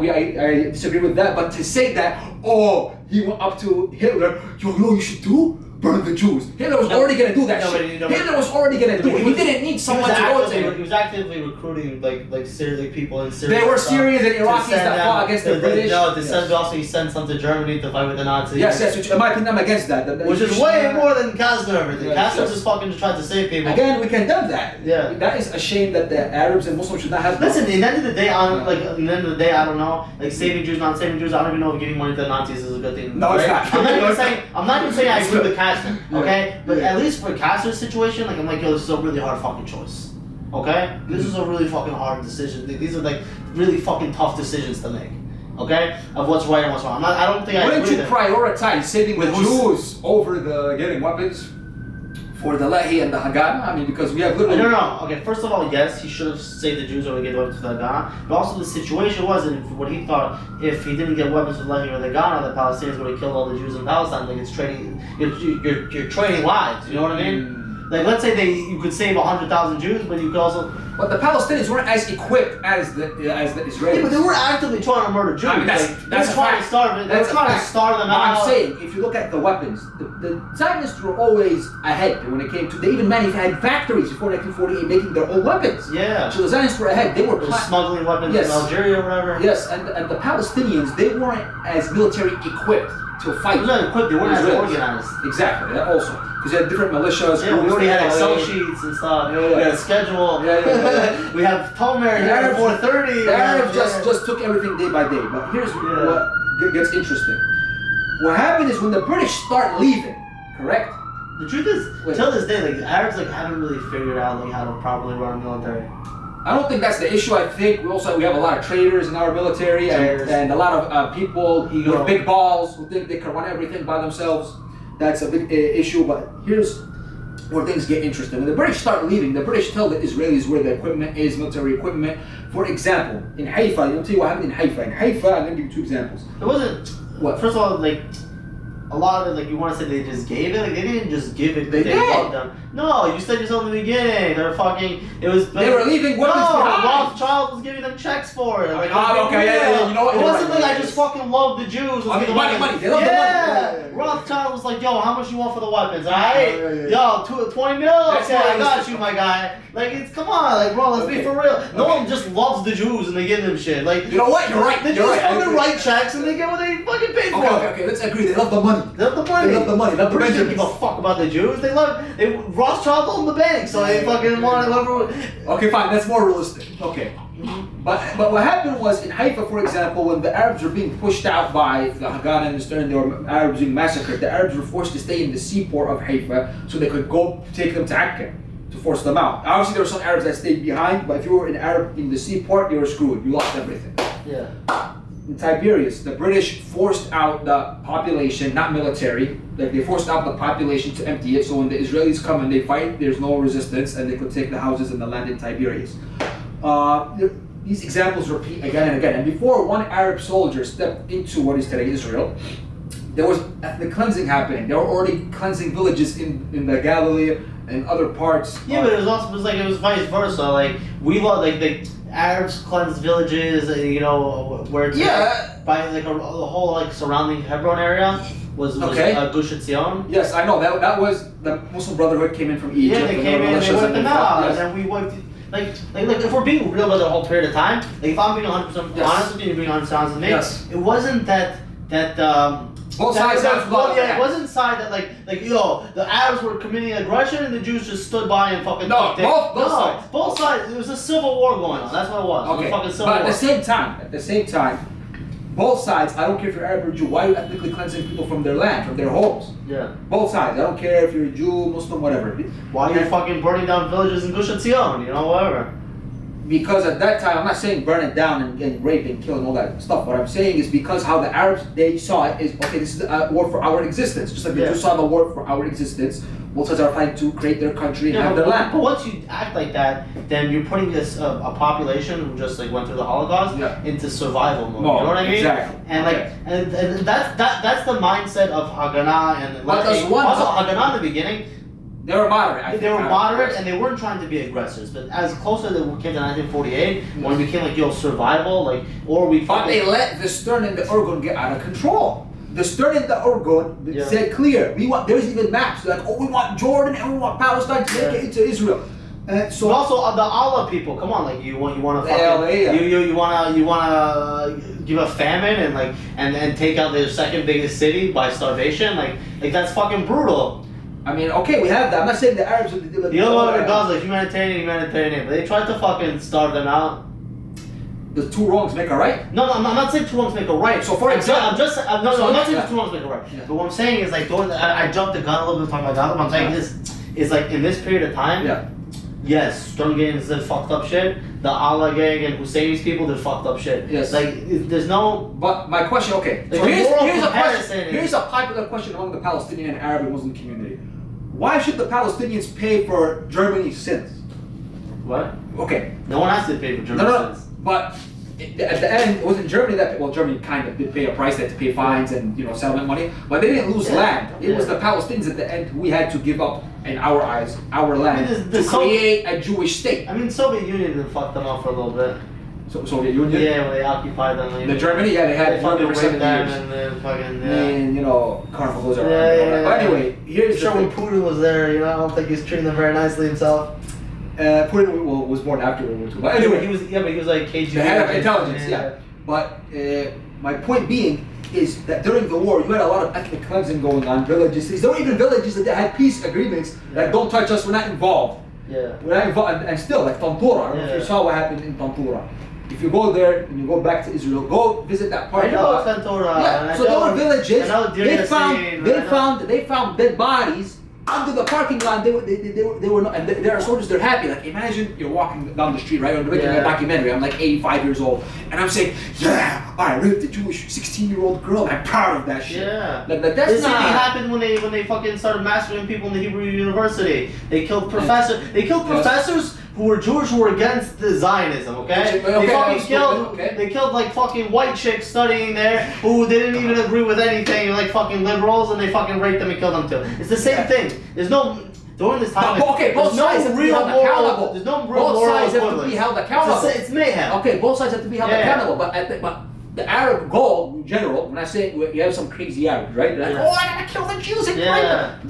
disagree with that. But to say that, oh, he went up to Hitler, yo, you should do? Burn the Jews. Hitler was already gonna do that shit. Hitler was already gonna do it. He didn't need someone to go to him. He was actively recruiting like Syrian people in Syria. They were Syrians and Iraqis that fought against the British. No, also he sent some to Germany to fight with the Nazis. Yes, which in my opinion, I'm against that. Which is way more than Kastner everything. Yes, Kastner just fucking tried to save people. Again, we condemn that. Yeah. That is a shame that the Arabs and Muslims should not have. Listen, at the end of the day, I don't know. Like saving Jews, not saving Jews. I don't even know if giving money to the Nazis is a good thing. No, it's not. I'm not even saying I agree with Kastner. Okay. But at least for Kastner's situation, like I'm like, yo, this is a really hard fucking choice. Okay? This is a really fucking hard decision. These are like really fucking tough decisions to make. Okay? Of what's right and what's wrong. I don't think Wouldn't you prioritize saving the Jews over the getting weapons for the Lehi and the Haganah? I mean, because we have literally. No. Okay, first of all, yes, he should have saved the Jews or get weapons to the Haganah. But also the situation was, and what he thought, if he didn't get weapons to the Lehi or the Haganah, the Palestinians would have killed all the Jews in Palestine. Like it's trading, you're trading lives. You know what I mean? Like let's say you could save 100,000 Jews, but you could also. But the Palestinians weren't as equipped as the Israelis. Yeah, but they were actively trying to murder Jews. I mean, that's trying to starve. They were trying to starve them out. I'm saying, if you look at the weapons, the Zionists were always ahead when it came to. They even had factories before 1948 making their own weapons. Yeah. So the Zionists were ahead. They were smuggling weapons from Algeria or whatever. Yes, and the Palestinians, they weren't as military equipped to fight. They weren't equipped. They weren't as organized. Exactly. That also. Because you had different militias. Yeah, we already had Excel sheets and stuff. Yeah. We had a schedule. Yeah. We have Tomer here at 4:30. The Arabs just took everything day by day. But here's what gets interesting. What happened is when the British start leaving, correct? The truth is, till this day, like the Arabs haven't really figured out how to properly run a military. I don't think that's the issue. I think we have a lot of traitors in our military and a lot of people with big balls who think they can run everything by themselves. That's a big issue, but here's where things get interesting. When the British start leaving, the British tell the Israelis where the equipment is, military equipment. For example, in Haifa, I'll tell you what happened in Haifa. In Haifa, I'm going to give you two examples. It wasn't, first of all, a lot of it, you want to say they just gave it? They didn't just give it, they loved them. No, you said yourself in the beginning, they were leaving weapons behind. Rothschild was giving them checks for it. Okay, you know what? It wasn't I just fucking love the Jews. Money, they love the money. Rothschild was like, yo, how much you want for the weapons, alright? Yo, 20 mil? Okay, I got you, my guy. Come on, bro, let's be for real. No one just loves the Jews and they give them shit. You know what? You're right. The Jews fucking write checks and they get what they fucking paid for. Okay, let's agree. They love the money. They love the money. They love the money. The British didn't give a fuck about the Jews. Rothschild owned the bank, so they fucking wanted whoever. Okay, fine. That's more realistic. Okay. But what happened was in Haifa, for example, when the Arabs were being pushed out by the Haganah and the Stern, there were Arabs being massacred. The Arabs were forced to stay in the seaport of Haifa so they could go take them to Akka to force them out. Obviously, there were some Arabs that stayed behind, but if you were an Arab in the seaport, you were screwed. You lost everything. Yeah. In Tiberias, the British forced out the population, not military, they forced out the population to empty it, so when the Israelis come and they fight, there's no resistance, and they could take the houses and the land in Tiberias. These examples repeat again and again, and before one Arab soldier stepped into what is today Israel, there was ethnic cleansing happening. They were already cleansing villages in the Galilee and other parts. Yeah, but it was vice versa. We love the Arabs cleansed villages, where it's by the whole surrounding Hebron area was Gush Etzion. Yes, I know that was the Muslim Brotherhood came in from Egypt. Yeah, they came in and they wiped them out, and then we wiped. If we're being real about the whole period of time, if I'm being 100% honest with you, you're being 100% honest with me. Yes. It wasn't that. Both sides have it wasn't side that the Arabs were committing aggression and the Jews just stood by and fucking both sides. Both sides. There was a civil war going on. That's what it was. Okay. It was a fucking civil war. At the same time, both sides. I don't care if you're Arab or Jew. Why are you ethnically cleansing people from their land, from their homes? Yeah. Both sides. I don't care if you're a Jew, Muslim, whatever. Why are you fucking burning down villages in Gush Etzion? Whatever. Because at that time, I'm not saying burn it down and rape and kill and all that stuff. What I'm saying is because how the Arabs, they saw it is, okay, this is a war for our existence. Just like the Jews saw the war for our existence. Both sides are fighting to create their country and Yeah, have their land. but once you act like that, then you're putting this a population who just like went through the Holocaust into survival mode. You know what I mean? Exactly. And like, and that's the mindset of Haganah and like, also Haganah in the beginning. They were moderate. They were moderate, and they weren't trying to be aggressors. But as closer as we came to 1948, when it became like survival, like But they let the Stern and the Orgon get out of control. The Stern and the Orgon said clear. We want. There's even maps like, we want Jordan and we want Palestine to make it into Israel. So but also the Allah people, come on, like you want to fucking you want to give a famine and like and take out their second biggest city by starvation, like that's fucking brutal. I mean, okay, we have that. I'm not saying the Arabs would do it. The other one in Gaza, humanitarian, but they tried to fucking starve them out. The two wrongs make a right? No, I'm not saying two wrongs make a right. So for example, I'm not saying two wrongs make a right. Yeah. But what I'm saying is like, I jumped the gun a little bit talking about Gaza. But I'm saying this is like in this period of time. Yeah. Yes, Stern gangs did fucked up shit. The Allah gang and Husseini's people did fucked up shit. Yes. Like there's no. But my question, okay. Like, So here's a question. Here's a popular question among the Palestinian and Arab and Muslim community. Why should the Palestinians pay for Germany's sins? What? Okay. No one has to pay for Germany's sins. But at the end, it wasn't Germany Germany kind of did pay a price. They had to pay fines and settlement money, but they didn't lose land. It was the Palestinians at the end who we had to give up, in our eyes, our land to create a Jewish state. I mean, Soviet Union fucked them up for a little bit. So Soviet Union? Yeah, when they occupied them. The Germany, they had fucking for 70 years. And then fucking And carnival goes around. But anyway, here's the thing. When Putin was there, I don't think he was treating them very nicely himself. Putin was born after World War II. But anyway, he was like KGB. The head of intelligence, But my point being is that during the war, you had a lot of ethnic cleansing going on. Villages, there were even villages that had peace agreements that don't touch us. We're not involved. Yeah. We're not involved, and still like Tantura. I don't know if you saw what happened in Tantura. If you go there and you go back to Israel, go visit that part. I know Tantura. Yeah. So there were villages. They found dead bodies under the parking lot. They were not, and there are soldiers. They're happy. Like imagine you're walking down the street, right? I'm making a documentary. I'm like 85 years old, and I'm saying, I raped a Jewish 16-year-old girl. I'm proud of that shit. Yeah. Like that's this thing happened when they fucking started massacring people in the Hebrew University. They killed professors. They killed professors who were Jewish who were against the Zionism. They killed like fucking white chicks studying there who didn't even agree with anything, like fucking liberals, and they fucking raped them and killed them too. It's the same thing. There's no during this time. Both sides have to be held accountable. There's no real moral sides have to be held accountable. It's mayhem. Okay, both sides have to be held accountable. But the Arab goal in general, when I say you have some crazy Arabs, right? They're like, I gotta kill the Jews and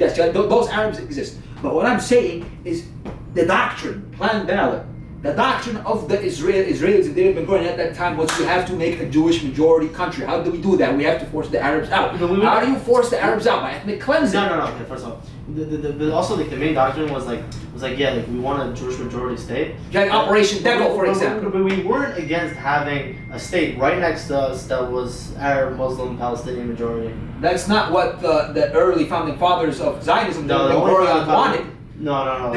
Yes, those Arabs exist. But what I'm saying is the doctrine, Plan Dalet, the doctrine of the Israelis and David Ben Gurion at that time was we have to make a Jewish majority country. How do we do that? We have to force the Arabs out. How do you force the Arabs out? By ethnic cleansing. No. Okay, first of all, also like the main doctrine was like we want a Jewish majority state. Like Operation Deco, for example. But we weren't against having a state right next to us that was Arab, Muslim, Palestinian majority. That's not what the early founding fathers of Zionism, Ben Gurion, wanted. No.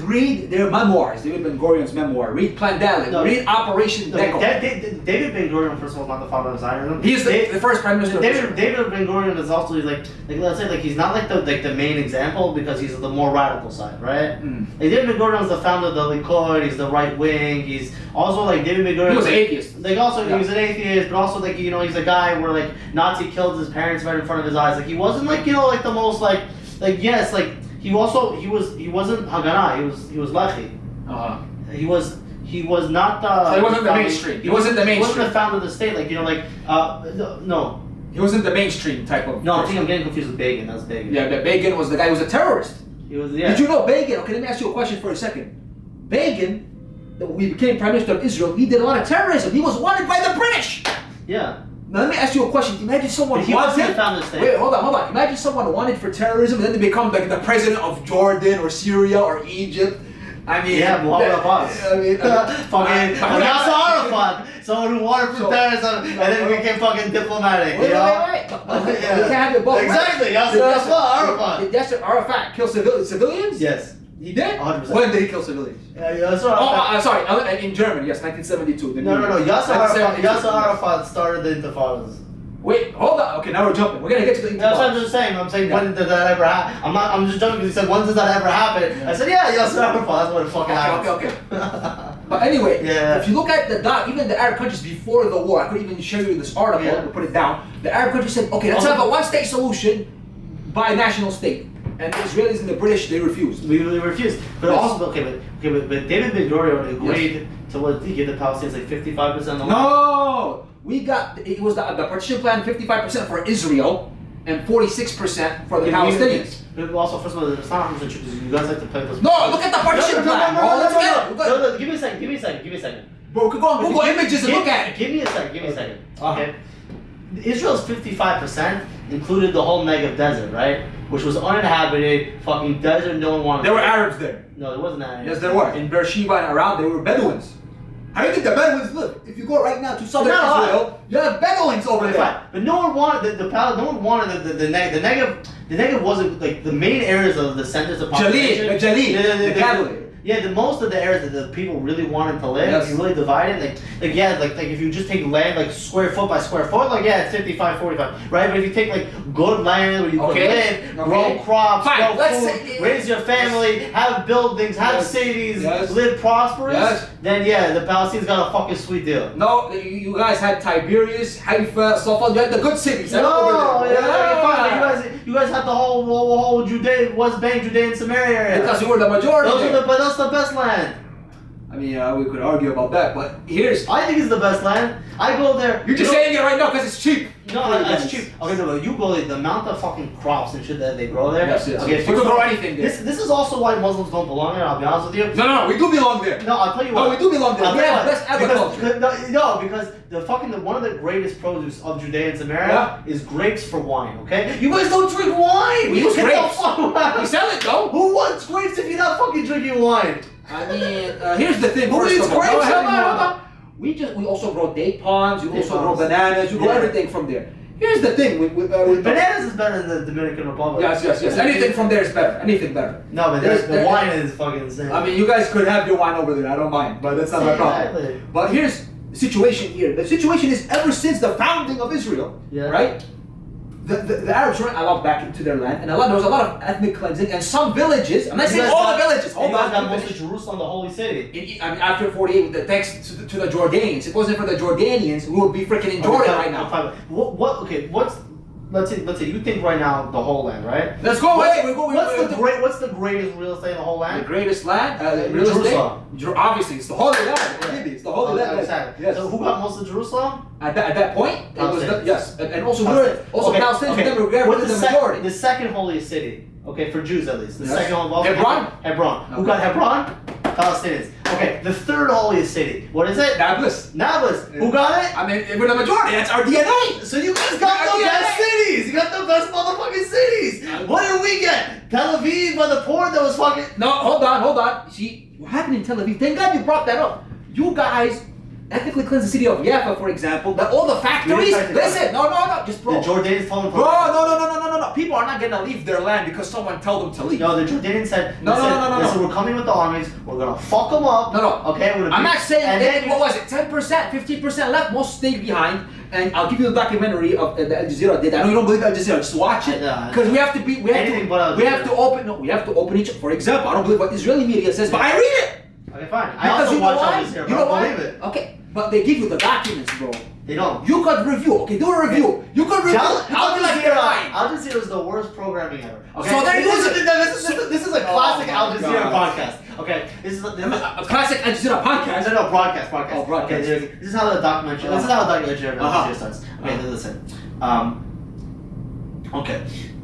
Read their memoirs, David Ben Gurion's memoir. Read Plan Dalet. Read Operation Deco. David Ben Gurion, first of all, is not the father of Zionism. He's the first prime minister. David Ben Gurion is also like let's say he's not like the main example because he's the more radical side, right? Like David Ben Gurion is the founder of the Likud. He's the right wing. He's also like David Ben Gurion. He was an atheist. He was an atheist, but also he's a guy where like Nazi killed his parents right in front of his eyes. Like he wasn't like the most He wasn't Haganah. He was Lechi. He was not the. So he wasn't the mainstream. He wasn't the mainstream. He wasn't the founder of the state. No. He wasn't the mainstream type of. No, I think I'm getting confused with Begin. That's Begin. Yeah, but Begin was the guy who was a terrorist. He was. Yeah. Did you know Begin? Okay, let me ask you a question for a second. Begin, when he became prime minister of Israel, he did a lot of terrorism. He was wanted by the British. Yeah. Now let me ask you a question. Imagine someone wanted. Wait, hold on. Imagine someone wanted for terrorism, and then they become like the president of Jordan or Syria or Egypt. I mean, Muhammad Abbas. Fucking Yasser Arafat, someone who wanted for terrorism, and then became fucking diplomatic. Wait. You can't have it both. Exactly. Yasser Arafat. Yasser Arafat kill civilians? Yes. He did? 100%. When did he kill civilians? Sorry, in Germany, yes, 1972. No. Yasser Arafat started the Intifadas. Wait, hold on. Okay, now we're jumping. We're gonna get to the. That's what I'm just saying. I'm saying when did that ever happen? I'm just jumping because he said when does that ever happen? I said Yasser Arafat. That's when it fucking happens. Okay. But anyway, if you look at even the Arab countries before the war, I could even show you this article to put it down. The Arab countries said, okay, let's have a one-state solution by national state. And the Israelis and the British, they refused. We refused. But also, but David Ben Gurion agreed to what he give the Palestinians like 55% of the land. No! It was the partition plan 55% for Israel and 46% for the Palestinians. Also, first of all, it's not 100% true because you guys like to play those. No, look at the partition plan, bro. Let's get it. No, give me a second. Bro, we could go on Google Images and look at it. Give me a second. Okay. Israel's 55% included the whole Negev desert, right? Which was uninhabited, fucking desert, no one wanted. There were Arabs there. No, there wasn't Arabs. Yes, there were. In Beersheba and around, there were Bedouins. How do you think the Bedouins live? If you go right now to southern Israel, you have Bedouins over there. But no one wanted the Negev. The Negev wasn't like the main areas of the centers of population. The Galilee. Yeah, most of the areas that the people really wanted to live, you really divide it. Like if you just take land like square foot by square foot, like it's 55-45, right? But if you take like good land where you can live, grow crops, grow food, raise your family, have buildings, have cities, live prosperous, then the Palestinians got a fucking sweet deal. No, you guys had Tiberias, Haifa, Safed, you had the good cities. You guys had the whole Judea, West Bank, Judea and Samaria area. Because you were the majority. That's the best land. I mean, we could argue about that, but I think it's the best land. I go there. You're just saying it right now because it's cheap. No, it's cheap. Okay, no, you go there, the amount of fucking crops and shit that they grow there. Yes. Okay, you could grow anything there. This is also why Muslims don't belong there, I'll be honest with you. No, we do belong there. No, I'll tell you what. No, we do belong there. We have the best agriculture. Because one of the greatest produce of Judea and Samaria is grapes for wine, okay? You guys don't drink wine! We use grapes. We sell it though. Who wants grapes if you're not fucking drinking wine? I mean, here's the thing. Who eats grapes anymore? We also grow date palms, we also grow bananas, we grow everything from there. Here's the thing with bananas is better than the Dominican Republic. Yes. Anything from there is better. Anything better. No, but the wine is fucking insane. I mean, you guys could have your wine over there. I don't mind, but that's not my problem. But here's the situation here. The situation is ever since the founding of Israel, right? The Arabs weren't allowed back into their land, and there was a lot of ethnic cleansing, and some villages. I'm not saying all the villages. Hold on, got most of Jerusalem, the holy city. I mean, after 48, thanks to the Jordanians. If it wasn't for the Jordanians, we would be freaking in Jordan right now. Let's say you think right now the whole land, right? Let's go away. What's the greatest real estate in the whole land? The greatest land, real estate. Obviously, it's the Holy Land. It's the Holy Land. Yes. So who got most of Jerusalem? At that point, it was and also Palestinians were the majority. The second holiest city, okay, for Jews at least. The second Hebron. Okay. Who got Hebron? Palestinians. Okay, the third holiest city. What is it? Nablus. Who got it? I mean, we're the majority. That's our DNA. So you guys got the best cities. You got the best motherfucking cities. What did we get? Tel Aviv by the port that was fucking. No, hold on. See, what happened in Tel Aviv? Thank God you brought that up. You guys ethnically cleansed the city of Jaffa, for example. All the factories. Listen, no, just bro. The Jordanians told them. Bro, no. People are not gonna leave their land because someone told them to leave. No, the Jordanians said. No. Listen, we're coming with the armies. We're gonna fuck them up. No. Okay. I'm not saying. And then what was it? 10%, 15% left. Most stayed behind. And I'll give you the documentary of the Al Jazeera did. I know you don't believe Al Jazeera. Just watch it. Because we have to open each. For example, I don't believe what Israeli media says, but I read it. Okay, fine. I also watch Al Jazeera. You don't believe it. Okay. But they give you the documents, bro. They don't. You could review. Okay, do a review. You could review. Al Jazeera is the worst programming ever. Okay. So there you go. This is a classic Al Jazeera podcast. Okay. This is a classic Al Jazeera podcast. No, broadcast. Oh, broadcast. Okay, this is how the documentary. This is how the documentary Al Jazeera starts. Okay, listen. Okay.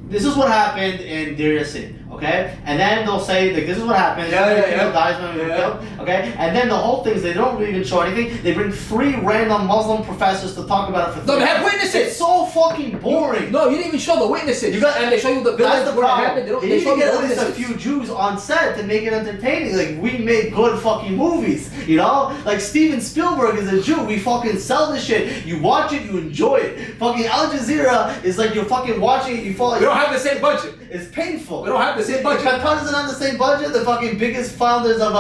This is what happened in Deir City, okay? And then they'll say, like, this is what happened. Dies when we were killed, okay? And then the whole thing is they don't really even show anything. They bring 3 random Muslim professors to talk about it for 3 No, they have witnesses. It's so fucking boring. No, you didn't even show the witnesses. And they show you the village where it happened. They show get at least a few Jews on set to make it entertaining. Like, we make good fucking movies, you know? Like, Steven Spielberg is a Jew. We fucking sell this shit. You watch it, you enjoy it. Fucking Al Jazeera is like you're fucking watching it, you fall. We don't have the same budget. It's painful. We don't have the same budget. Qatar isn't on the same budget. The fucking biggest founders of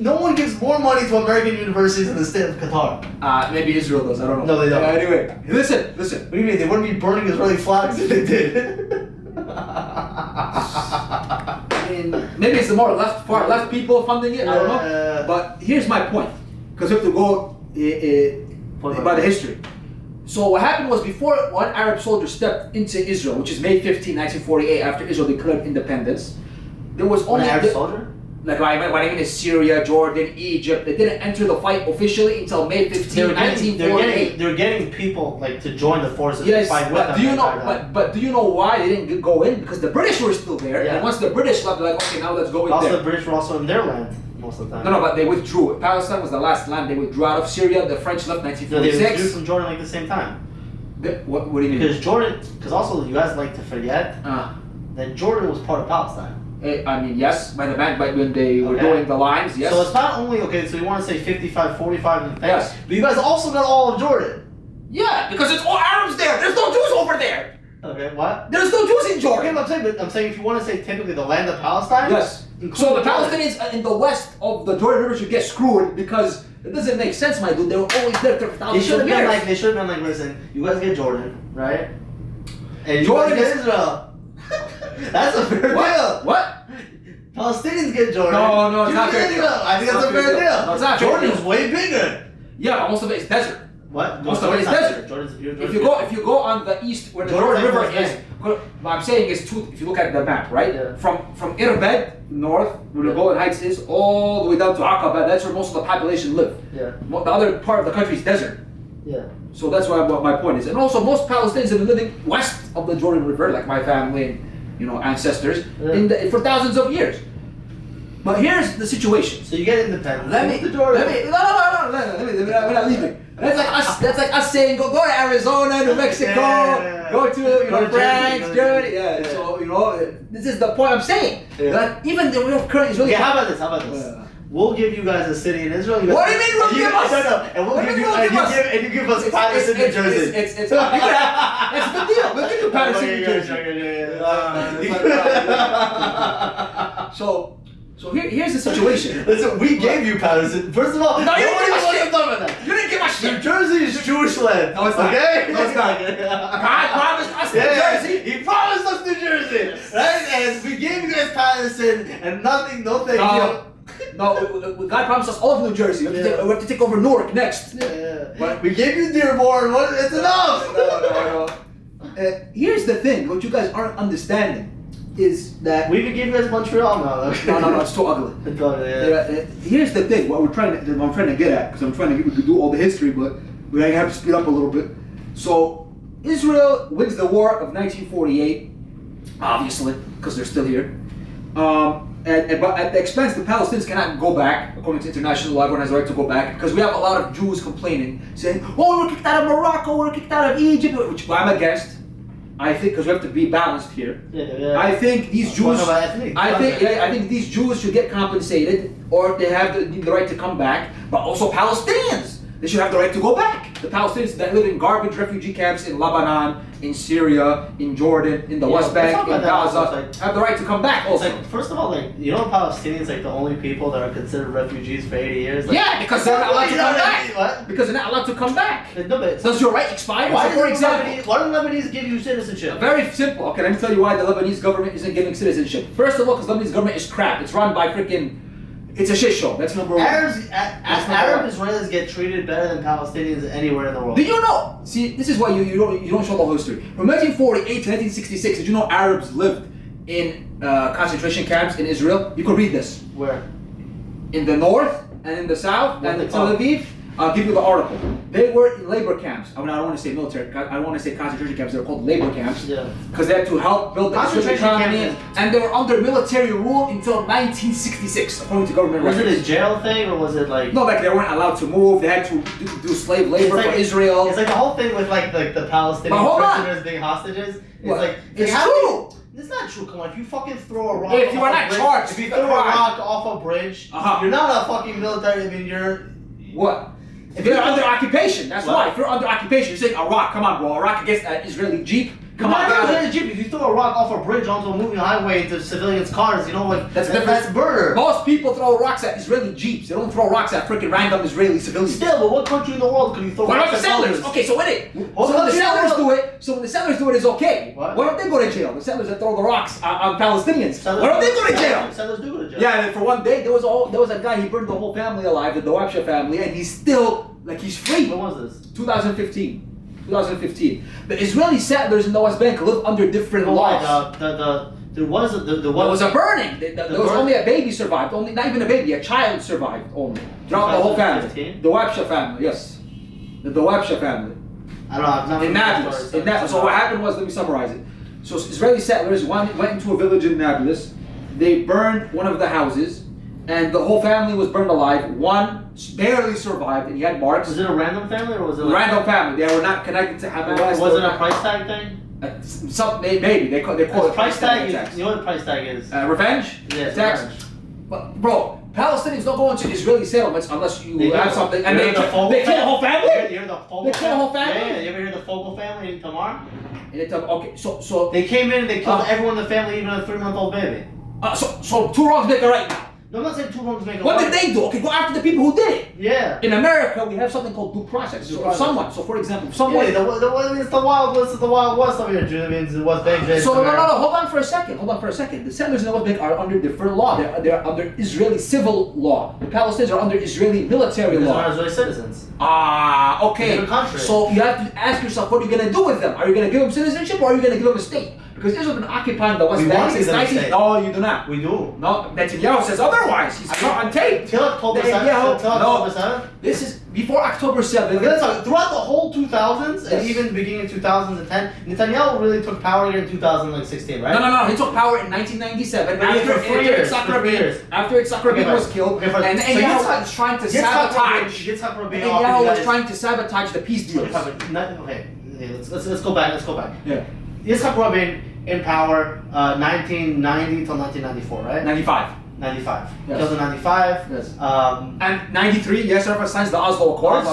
no one gives more money to American universities in the state of Qatar. Maybe Israel does. I don't know. No, they don't. Anyway, listen. What do you mean? They wouldn't be burning Israeli flags if they did. I mean, maybe it's the far left people funding it. I don't know. But here's my point, because we have to go by the history. So what happened was, before one Arab soldier stepped into Israel, which is May 15, 1948, after Israel declared independence, there was only an Arab soldier? Like what I mean is Syria, Jordan, Egypt. They didn't enter the fight officially until May 15, 1948. They're getting people like to join the forces yes, to fight with them. But do you know why they didn't go in? Because the British were still there, and once the British left, they're like, okay, now let's go in there. The British were also in their land most of the time. No, but they withdrew. Palestine was the last land they withdrew out of Syria. The French left 1946. No, they withdrew from Jordan like the same time. What do you mean? Because also you guys like to forget that Jordan was part of Palestine. I mean, yes, by when they were doing the lines, yes. So it's not only, so you want to say 55, 45 and things, yes. But you guys also got all of Jordan. Yeah, because it's all Arabs there. There's no Jews over there. Okay, what? There's no Jews in Jordan. Okay, I'm saying if you want to say typically the land of Palestine. Yes. So the Palestinians in the west of the Jordan River should get screwed, because it doesn't make sense, my dude. They were always there for thousands of years. They should have been like, listen, you guys get Jordan, right? And Jordan you guys get Israel. That's a fair deal. What? Palestinians get Jordan. No, it's not fair deal. I think that's a fair deal. No, it's not fair Jordan's deal. way bigger. Yeah, but most of it is desert. What? Most of it is desert. Jordan's beautiful. If you go on the east where the Jordan River is, what I'm saying is if you look at the map, right? Yeah. From Irbid north, where the Golan Heights is, all the way down to Aqaba, that's where most of the population live. Yeah. The other part of the country is desert. Yeah. So that's what my point is. And also, most Palestinians have been living west of the Jordan River, like my family and ancestors, for thousands of years. But here's the situation. So you get independent. We're not leaving. That's like us saying go to Arizona, New Mexico, go to France, Germany. Yeah. So this is the point I'm saying. That even the real current Israeli. Okay, how about this? We'll give you guys a city in Israel. What do you mean we'll give us? No, and we'll give you and you give us Patterson, New Jersey. It's a good deal. We'll give you Patterson, New Jersey. So here's the situation. Listen, we gave you Patterson. First of all, no, you didn't give a shit. That. You didn't give a shit. New Jersey is Jewish land. No, it's not. Okay? No, it's not. God promised us New Jersey. He promised us New Jersey, right? And we gave you guys Patterson, and nothing. No thank you. No, God promised us all of New Jersey. We have to take over Newark next. Yeah. We gave you Dearborn. It's enough. No. Here's the thing. What you guys aren't understanding is that we could give you guys Montreal now. No, it's too ugly. It's ugly, yeah. Here's the thing. What I'm trying to get at, because I'm trying to do all the history, but we're gonna have to speed up a little bit. So Israel wins the war of 1948, obviously, because they're still here. But at the expense, the Palestinians cannot go back, according to international law. Everyone has the right to go back, because we have a lot of Jews complaining, saying, "Oh, we're kicked out of Morocco, we're kicked out of Egypt," which I'm against. I think, because we have to be balanced here. I think these Jews. I think these Jews should get compensated, or they have the right to come back. But also Palestinians, they should have the right to go back. The Palestinians that live in garbage refugee camps in Lebanon, in Syria, in Jordan, in the West Bank, in Gaza, have the right to come back. Also, first of all, Palestinians the only people that are considered refugees for 80 years. Because they're not allowed to come back. What? Because they're not allowed to come back. No, but does your right expire? Why do Lebanese give you citizenship? Very simple. Okay, let me tell you why the Lebanese government isn't giving citizenship. First of all, because Lebanese government is crap. It's run by it's a shit show. That's number one. Arab Israelis get treated better than Palestinians anywhere in the world. Did you know? See, this is why you don't show the whole history. From 1948 to 1966, did you know Arabs lived in concentration camps in Israel? You could read this. Where? In the north and in the south and in Tel Aviv. I'll give you the article. They were in labor camps. I don't want to say military. I don't want to say concentration camps. They're called labor camps. Yeah. Because they had to help build the economy. And they were under military rule until 1966, according to government records. Was it a jail thing, or was it like? No, they weren't allowed to move. They had to do slave labor for Israel. It's like the whole thing with the Palestinian prisoners being hostages. It's true. It's not true. Come on, if you fucking throw a rock, if you are not charged, if you throw a rock off a bridge, you're not a fucking military. I mean, you're what? If you're under occupation, that's why. If you're under occupation, you're saying a rock. Come on, bro. A rock against an Israeli jeep. Come on, guys. If you throw a rock off a bridge onto a moving highway into civilians' cars, you know, like that's murder. Most people throw rocks at Israeli jeeps. They don't throw rocks at freaking random Israeli civilians. Still, but what country in the world can you throw rocks at? What about the settlers? Okay, so when the settlers do it, it's okay. What don't they go to jail? The settlers that throw the rocks on Palestinians. Why don't they go to jail? Settlers do go to jail. Yeah, and for one day there was a guy, he burned the whole family alive, the Dawabsha family, and he's still he's free. When was this? 2015. The Israeli settlers in the West Bank live under different laws. There was a burning. There was only a baby survived. Not even a baby, a child survived only. Throughout the whole family. The Dawabsha family, yes. The Dawabsha family. I don't know. I've never in Nablus. So what happened was, let me summarize it. So Israeli settlers went into a village in Nablus. They burned one of the houses, and the whole family was burned alive. One barely survived, and he had marks. Was it a random family or was it? Random family. They were not connected to Hamas. Was it a price tag thing? Maybe they call it price tag. You know what the price tag is? Revenge. Yes, tax. revenge. But bro, Palestinians don't go into Israeli settlements unless you have something. And they kill the whole family. You hear the Fogel they kill the whole family. Yeah, you ever hear the Fogel family in Tamar? Okay, so they came in and they killed everyone in the family, even a 3-month-old baby. So two wrongs make a right now. No, I'm not saying two wrongs make a right. What did they do? Okay, go after the people who did it. Yeah. In America, we have something called due process. So for example, someone. Yeah, it's the Wild West. It's the Wild West over here. Do you know what I mean? The West Bank. So no. Hold on for a second. The settlers in the West Bank are under different law. They're under Israeli civil law. The Palestinians are under Israeli military law. They're not Israeli citizens. Okay. So you have to ask yourself, what are you going to do with them? Are you going to give them citizenship or are you going to give them a state? Because Israel has been occupying the West Bank since 19... No, you do not. We do. No, Netanyahu says otherwise. He's caught on tape. Till October 7th. October 7th. This is before October 7th. Throughout the whole 2000s and even beginning of 2010, Netanyahu really took power here in 2016, right? No. He took power in 1997 after Yitzhak Rabin was killed. And Netanyahu was trying to sabotage. Netanyahu was trying to sabotage the peace deals. Okay, let's go back. Yeah. Yitzhak Rabin in power 1990 till 1994, right? 95. Yes. Killed in 95. Yes. And 93, Yasser signs the Oslo Accords.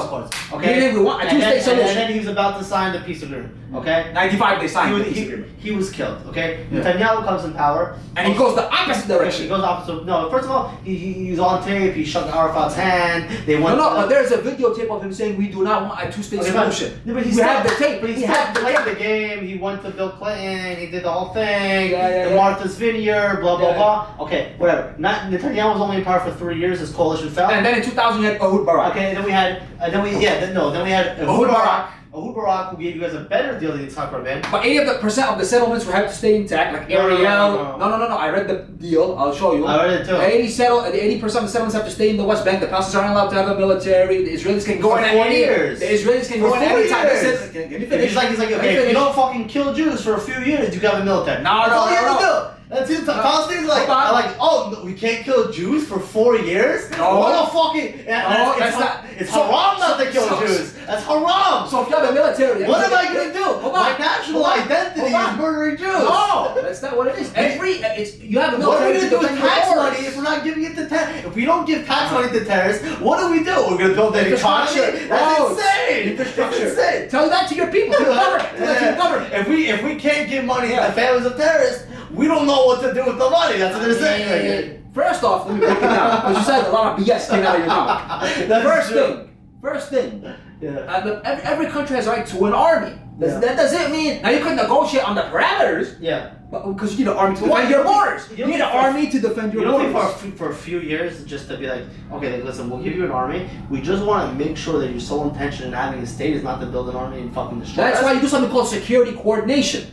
Okay. We want a two-state solution. And then he was about to sign the peace agreement. Okay. 95, they signed the peace agreement. He was killed. Okay. Yeah. Netanyahu comes in power, and he goes the opposite direction. He goes opposite. No, first of all, he's on tape. He shook Arafat's hand. They went. No. But there's a videotape of him saying we do not want a two-state solution. But we have the tape. But he played the game. He went to Bill Clinton. He did the whole thing. The Martha's Vineyard. Blah blah blah. Okay, whatever. Netanyahu was only in power for 3 years. His coalition fell. And then in 2000 we had Ehud Barak. Okay, then we had Ehud Barak. Ehud Barak, who gave you guys a better deal than Yitzhak Rabin. But 80% of the settlements were have to stay intact, like Ariel. No. I read the deal. I'll show you. I read it too. 80% of the settlements have to stay in the West Bank. The Palestinians aren't allowed to have a military. The Israelis can go in at 4 years. The Israelis can go in any time. He's like, okay, if you don't fucking kill Jews for a few years, you can have a military. That's all you have to do. That's it. Palestinians are like, oh, no, we can't kill Jews for 4 years? No. What the fucking... It's haram not to kill Jews. That's haram. So if you have a military... What am I going to do? My national identity is murdering Jews. No, that's not what it is. You have a military. What are we going to do with tax money if we're not giving it to terrorists? If we don't give tax money to terrorists, what do we do? We're going to build an economy? That's insane. Infrastructure. That's insane. Tell that to your people, to the government. Tell that to the government. If we can't give money to the families of terrorists, we don't know what to do with the money. That's what they're saying. First off, let me break it down. Because you said a lot of BS came out of your mouth. First thing. Yeah. Every country has a right to an army. That doesn't mean now you can negotiate on the parameters. Yeah. But because you need an army to defend your borders. You need an army to defend your borders. You don't think for a few years just to be like, okay, listen, we'll give you an army. We just want to make sure that your sole intention in having a state is not to build an army and fucking destroy us. That's why you do something called security coordination.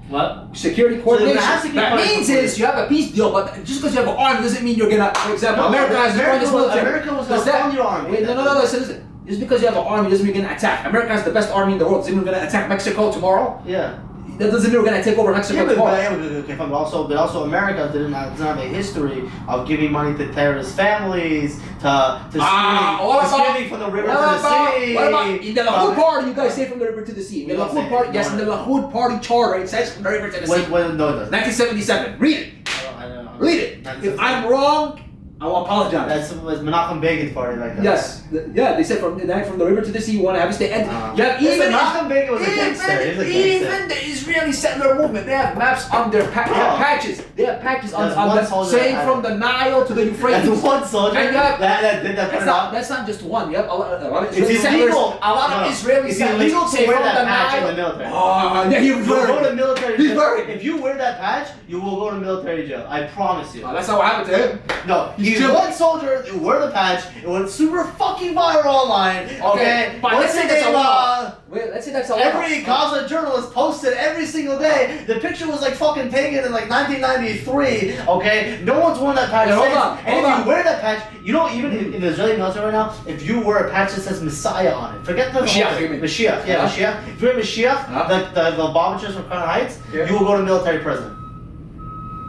What? Security coordination. So that means is you have a peace deal, but just because you have an army doesn't mean you're gonna. For example, America has the strongest military. America was gonna fund your army. Wait, no. Listen. Just because you have an army doesn't mean you're gonna attack. America has the best army in the world. Doesn't mean we're gonna attack Mexico tomorrow. Yeah. That doesn't mean we're gonna take over Mexico tomorrow. But also America doesn't have a history of giving money to terrorist families, to stealing from the river to the sea. What about in the Lahoud Party? You guys say from the river to the sea. In the Lahoud Party, yes, in the Lahoud Party charter it says from the river to the sea. No, it doesn't. 1977. Read it. I don't know. Read it. If I'm wrong, I will apologize. That's was Menachem Begin's party like that. Yes. They said from the river to the sea, we want to have a state. And you have Menachem Begin was a gangster. Even the Israeli settler movement, they have maps on their patches. They have patches on the saying from the Nile to the Euphrates. That's one soldier. And you have, that did that. That's not just one. You have a lot of Israeli it's settlers. illegal. A lot of Israeli it's settlers illegal to say wear from that the patch Nile. in the military. Oh, yeah, you'll go to military jail. He's wearing. If you wear that patch, you will go to military jail. I promise you. That's not what happened to him. No, he's one soldier who wore the patch. It went super fucking viral online. Okay, but let's say that's a one-off. Let's say that's a one-off. Every Gaza journalist posted every single day. The picture was like fucking taken in like 1993. Okay, no one's worn that patch. Hold on. And if you wear that patch, you know, even in the Israeli military right now, if you wear a patch that says Messiah on it, forget the Mashiach. Yeah, Mashiach. If you're a Mashiach, the Lubavitchers from Crown Heights, you will go to military prison.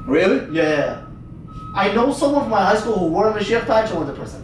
Really? Yeah. I know someone from my high school who wore a Mashiach patch and went to prison.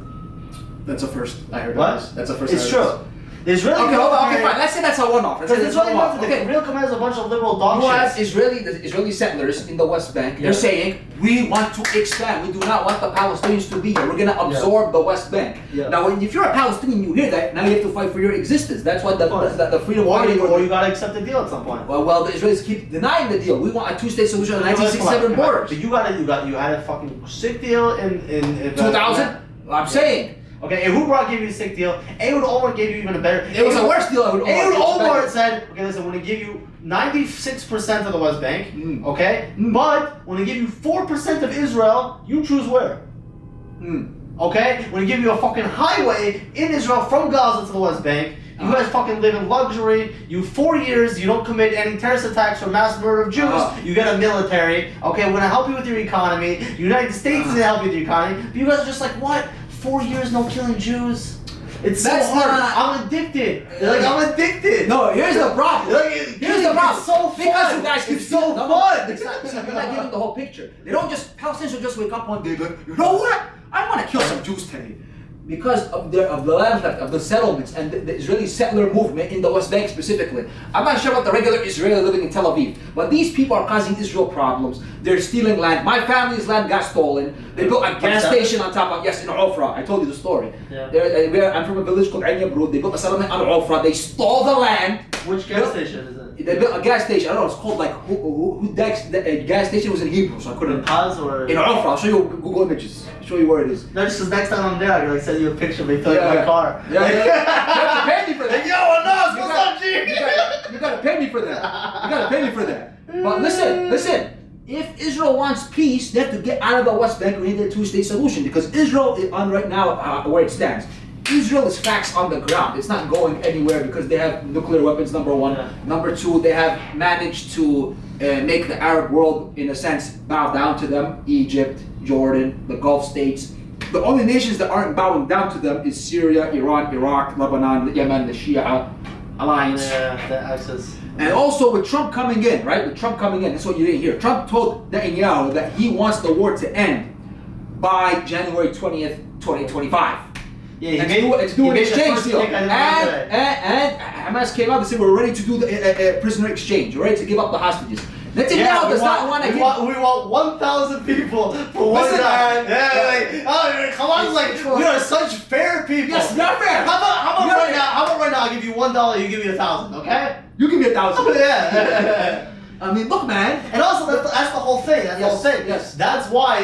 That's a first. I heard what? That's a first. It's true. There's really okay, hold on. Okay, fine. Let's say that's a one-off. There's really nothing. Okay, real command is a bunch of liberal dog shit. The Israeli settlers in the West Bank. They're saying we want to expand. We do not want the Palestinians to be here. We're gonna absorb the West Bank. Yeah. Now, if you're a Palestinian, you hear that. Now you have to fight for your existence. That's what the freedom party. Or you gotta accept the deal at some point. Well, the Israelis keep denying the deal. We want a two-state solution on the 1967 borders. But you had a fucking sick deal in 2000. I'm saying. Okay, Ehud Barak gave you a sick deal. Ehud Olmert gave you even a better. It was a worse deal. Ehud Olmert said, okay, listen, we're gonna give you 96% of the West Bank, okay? But we're gonna give you 4% of Israel. You choose where. Okay? We're gonna give you a fucking highway in Israel from Gaza to the West Bank. You guys fucking live in luxury. You 4 years, you don't commit any terrorist attacks or mass murder of Jews. You get a military. Okay, we're gonna help you with your economy. The United States is gonna help you with your economy. But you guys are just like, what? 4 years no killing Jews? It's so hard. I'm addicted. Like, I'm addicted. No, here's the problem. Here's the problem. It's so fun. Because you guys keep so fun. It's not, you're not giving the whole picture. They don't just, Palestinians will just wake up one day and go, you know what? I want to kill some Jews today. Because of the land left, of the settlements, and the Israeli settler movement in the West Bank specifically. I'm not sure about the regular Israeli living in Tel Aviv, but these people are causing Israel problems. They're stealing land. My family's land got stolen. They built a gas station on top of, in Ofra. I told you the story. Yeah. I'm from a village called Ain Yabrud. They built a settlement on Ofra. They stole the land. Which gas station is it? They built a gas station. I don't know. It's called like the gas station was in Hebrew, so I couldn't. In Paz or in Ofra. I'll show you Google images. I'll show you where it is. No, just because next time I'm there, I can send you a picture of me filling my car. Yeah. You have to pay me for that. Yo, what's up, G? You gotta pay me for that. You gotta pay me for that. But listen. If Israel wants peace, they have to get out of the West Bank. We need a two-state solution because Israel is on right now where it stands. Israel is facts on the ground. It's not going anywhere because they have nuclear weapons, number one. Yeah. Number two, they have managed to make the Arab world, in a sense, bow down to them. Egypt, Jordan, the Gulf states. The only nations that aren't bowing down to them is Syria, Iran, Iraq, Lebanon, Yemen, the Shia alliance. Yeah, the Axis. And also with Trump coming in, right? With Trump coming in, that's what you didn't hear. Trump told Netanyahu that he wants the war to end by January 20th, 2025. Yeah, to do an exchange deal. And Hamas came out and said we're ready to do the prisoner exchange. We're ready to give up the hostages. Netanyahu does not want to give. We want 1,000 people for one guy. Hamas like, we are such fair people. Yes, not fair. How about right now? I give you $1, you give me 1,000, okay? You give me 1,000. Yeah. I mean, look, man. And also, that's the whole thing. That's the whole thing. Yes. That's why.